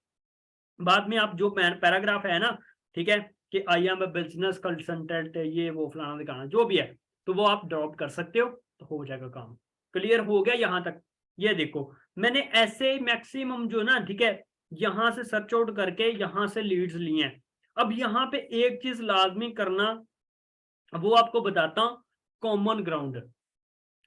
बाद में आप जो पैराग्राफ है ना, ठीक है, कि आई एम बिजनेस कंसल्टेंट, ये वो फलाना दिखाना जो भी है, तो वो आप ड्रॉप कर सकते हो, तो हो जाएगा काम। क्लियर हो गया यहाँ तक? ये देखो, मैंने ऐसे मैक्सिमम जो ना, ठीक है, यहां से सर्च आउट करके यहां से लीड्स लिए हैं। अब यहाँ पे एक चीज लाजमी करना, वो आपको बताता हूं, कॉमन ग्राउंड।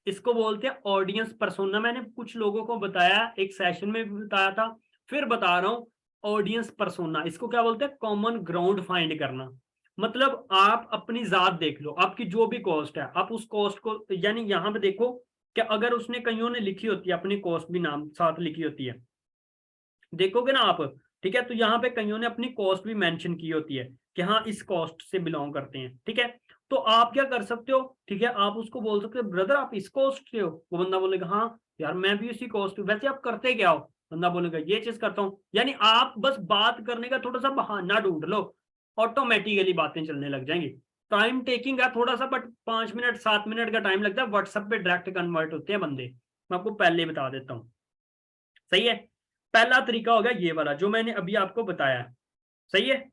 इसको बोलते हैं ऑडियंस पर्सोना। मैंने कुछ लोगों को बताया, एक सेशन में भी बताया था, फिर बता रहा हूं, ऑडियंस पर्सोना। इसको क्या बोलते हैं? कॉमन ग्राउंड फाइंड करना। मतलब आप अपनी जात देख लो, आपकी जो भी कॉस्ट है, आप उस कॉस्ट को, यानी यहां पे देखो कि अगर उसने, कईयों ने लिखी होती है अपनी कॉस्ट भी नाम साथ लिखी होती है, देखोगे ना आप, ठीक है, तो यहाँ पे कईयों ने अपनी कॉस्ट भी मेंशन की होती है कि हाँ इस कॉस्ट से बिलोंग करते हैं, ठीक है। तो आप क्या कर सकते हो, ठीक है, आप उसको बोल सकते हो ब्रदर आप इस कॉस्ट से हो। वो बंदा बोलेगा हाँ यार मैं भी इसी कॉस्ट हूँ, वैसे आप करते क्या हो? बंदा बोलेगा ये चीज करता हूँ। यानी आप बस बात करने का थोड़ा सा बहाना ढूंढ लो, ऑटोमेटिकली बातें चलने लग जाएंगी। टाइम टेकिंग है थोड़ा सा, बट 5 मिनट 7 मिनट का टाइम लगता है, व्हाट्सएप पे डायरेक्ट कन्वर्ट होते हैं बंदे, मैं आपको पहले ही बता देता हूँ। सही है। पहला तरीका होगा ये वाला जो मैंने अभी आपको बताया है। सही है।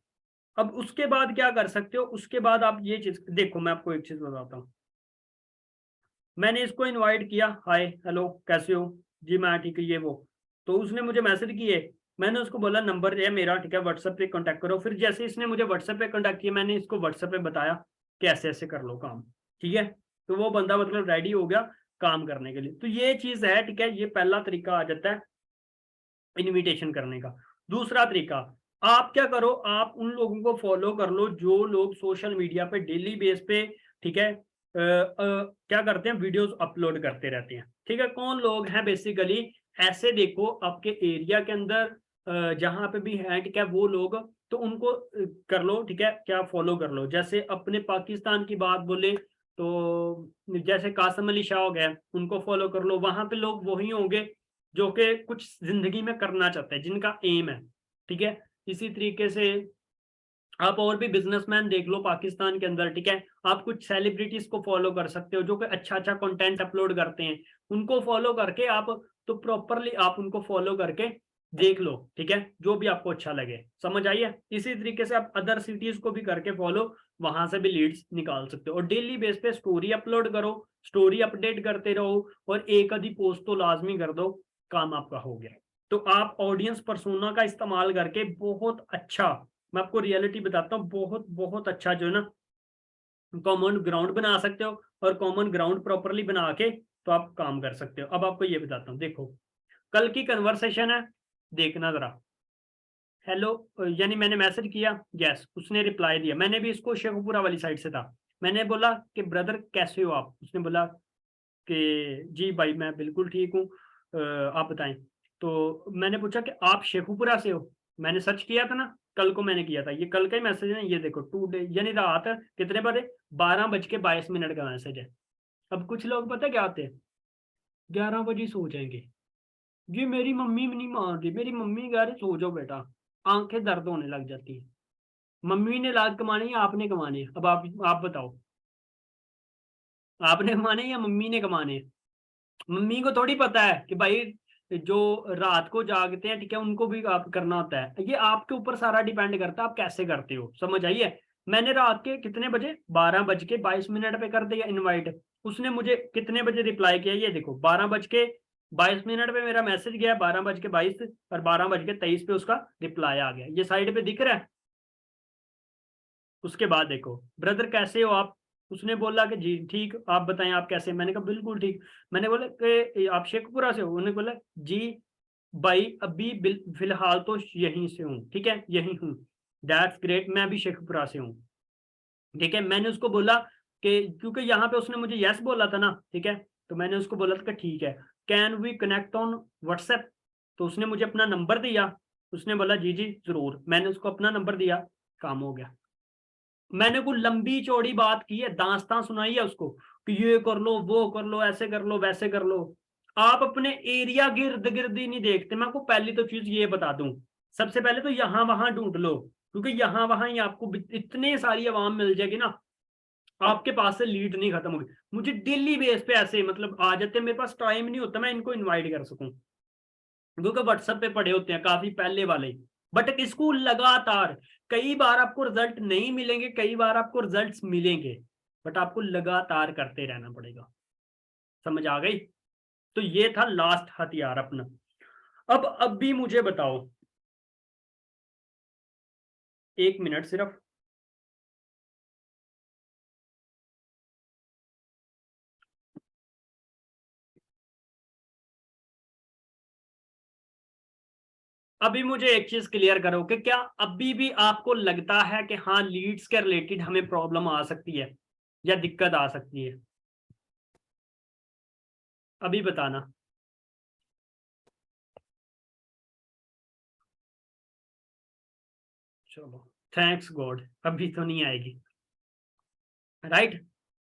अब उसके बाद क्या कर सकते हो, उसके बाद आप ये चीज देखो, मैं आपको एक चीज बताता हूँ। मैंने इसको इनवाइट किया, हाय हेलो कैसे हो जी, मैं ठीक है ये वो, तो उसने मुझे मैसेज किए, मैंने उसको बोला नंबर है मेरा, ठीक है, व्हाट्सएप पे कांटेक्ट करो। फिर जैसे इसने मुझे व्हाट्सएप पे कांटेक्ट किया, मैंने इसको व्हाट्सएप पे बताया कि ऐसे ऐसे कर लो काम, ठीक है। तो वो बंदा मतलब रेडी हो गया काम करने के लिए। तो ये चीज है, ठीक है, ये पहला तरीका आ जाता है इनविटेशन करने का। दूसरा तरीका, आप क्या करो, आप उन लोगों को फॉलो कर लो जो लोग सोशल मीडिया पे डेली बेस पे, ठीक है, क्या करते हैं, वीडियोस अपलोड करते रहते हैं। ठीक है, कौन लोग हैं बेसिकली ऐसे, देखो आपके एरिया के अंदर जहां पे भी हैं, ठीक है, वो लोग, तो उनको कर लो, ठीक है, क्या फॉलो कर लो। जैसे अपने पाकिस्तान की बात बोले तो जैसे कासम अली शाह हो गए, उनको फॉलो कर लो। वहां पे लोग वही होंगे जो कि कुछ जिंदगी में करना चाहते हैं, जिनका एम है, ठीक है। इसी तरीके से आप और भी बिजनेसमैन देख लो पाकिस्तान के अंदर, ठीक है। आप कुछ सेलिब्रिटीज को फॉलो कर सकते हो जो कि अच्छा अच्छा कंटेंट अपलोड करते हैं, उनको फॉलो करके आप, तो प्रॉपरली आप उनको फॉलो करके देख लो, ठीक है, जो भी आपको अच्छा लगे। समझ आई है? इसी तरीके से आप अदर सिटीज को भी करके फॉलो, वहां से भी लीड्स निकाल सकते हो। और डेली बेस पे स्टोरी अपलोड करो, स्टोरी अपडेट करते रहो, और एक आधी पोस्ट तो लाजमी कर दो, काम आपका हो गया। तो आप ऑडियंस पर्सोना का इस्तेमाल करके बहुत अच्छा, मैं आपको रियलिटी बताता हूँ, बहुत बहुत अच्छा जो है ना कॉमन ग्राउंड बना सकते हो। और कॉमन ग्राउंड प्रॉपरली बना के तो आप काम कर सकते हो। अब आपको ये बताता हूँ, देखो कल की कन्वर्सेशन है, देखना जरा। हेलो, यानी मैंने मैसेज किया, यस, उसने रिप्लाई दिया। मैंने भी इसको शेखपुरा वाली साइड से था, मैंने बोला कि ब्रदर कैसे हो आप? उसने बोला कि जी भाई मैं बिल्कुल ठीक हूँ, आप बताएं। तो मैंने पूछा कि आप शेखुपुरा से हो? मैंने सर्च किया था ना, कल को मैंने किया था, ये कल का ही मैसेज है, ये देखो 2 डे, यानी रात कितने बजे, 12:22 का मैसेज है। अब कुछ लोग पता क्या आते हैं, 11 बजे सो जाएंगे, जी मेरी मम्मी नहीं मान रही, मेरी मम्मी कह रही सो जाओ बेटा, आंखें दर्द होने लग जाती है। मम्मी ने लाद कमानी है, आपने कमाने हैं? अब आप बताओ, आपने कमाने हैं या मम्मी ने कमाने हैं? मम्मी को थोड़ी पता है कि भाई जो रात को जागते हैं, ठीक है, उनको भी आप करना होता है। ये आपके ऊपर सारा डिपेंड करता है आप कैसे करते हो। समझ आई है? मैंने रात के कितने बजे, 12:22 पे कर दिया इनवाइट। उसने मुझे कितने बजे रिप्लाई किया, ये देखो 12:22 पे मेरा मैसेज गया, 12:22 और 12:23 पे उसका रिप्लाई आ गया, ये साइड पे दिख रहा है। उसके बाद देखो, ब्रदर कैसे हो आप? उसने बोला कि जी ठीक, आप बताएं आप कैसे? मैंने कहा बिल्कुल ठीक। मैंने बोला कि आप शेखपुरा से हो? उन्होंने बोला जी भाई अभी फिलहाल तो यहीं से हूँ, ठीक है, यहीं हूँ। दैट्स ग्रेट, मैं भी शेखपुरा से हूँ, ठीक है। मैंने उसको बोला कि क्योंकि यहाँ पे उसने मुझे यस बोला था ना, ठीक है, तो मैंने उसको बोला था कि ठीक है, can we connect on WhatsApp. तो उसने मुझे अपना नंबर दिया, उसने बोला जी जी जरूर। मैंने उसको अपना नंबर दिया, काम हो गया। मैंने कोई लंबी चौड़ी बात की है, दास्तां सुनाई है उसको कि ये कर लो, वो कर लो, ऐसे कर लो, वैसे कर लो। आप अपने एरिया गिर्द गिर्द ही नहीं देखते। मैं आपको पहली तो चीज ये बता दूं, सबसे पहले तो यहां वहां ढूंढ लो, क्योंकि यहां वहां ही आपको इतने सारी आवाम मिल जाएगी ना, आपके पास से लीड नहीं खत्म होगी। मुझे डेली बेस पे ऐसे मतलब आ जाते हैं, मेरे पास टाइम नहीं होता मैं इनको इनवाइट कर सकूं, क्योंकि व्हाट्सएप पे पड़े होते हैं काफी पहले वाले। बट इसको लगातार, कई बार आपको रिजल्ट नहीं मिलेंगे, कई बार आपको रिजल्ट्स मिलेंगे, बट आपको लगातार करते रहना पड़ेगा। समझ आ गई? तो ये था लास्ट हथियार अपना। अब भी मुझे बताओ, 1 मिनट सिर्फ। अभी मुझे एक चीज क्लियर करो कि क्या अभी भी आपको लगता है कि हाँ लीड्स के रिलेटेड हमें प्रॉब्लम आ सकती है या दिक्कत आ सकती है? अभी बताना। चलो, थैंक्स गॉड, अभी तो नहीं आएगी, राइट।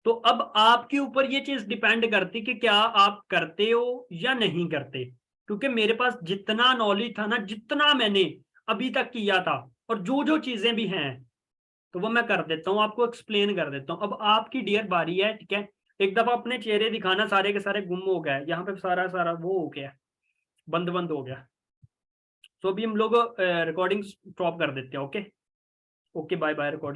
तो अब आपके ऊपर ये चीज डिपेंड करती कि क्या आप करते हो या नहीं करते, क्योंकि मेरे पास जितना नॉलेज था ना, जितना मैंने अभी तक किया था, और जो जो चीजें भी हैं, तो वो मैं कर देता हूँ, आपको एक्सप्लेन कर देता हूँ। अब आपकी डियर बारी है, ठीक है। एक दफा अपने चेहरे दिखाना, सारे के सारे गुम हो गए यहाँ पे, सारा सारा वो हो गया, बंद बंद हो गया। तो अभी हम लोग रिकॉर्डिंग स्टॉप कर देते हैं। Okay, okay, bye bye recording.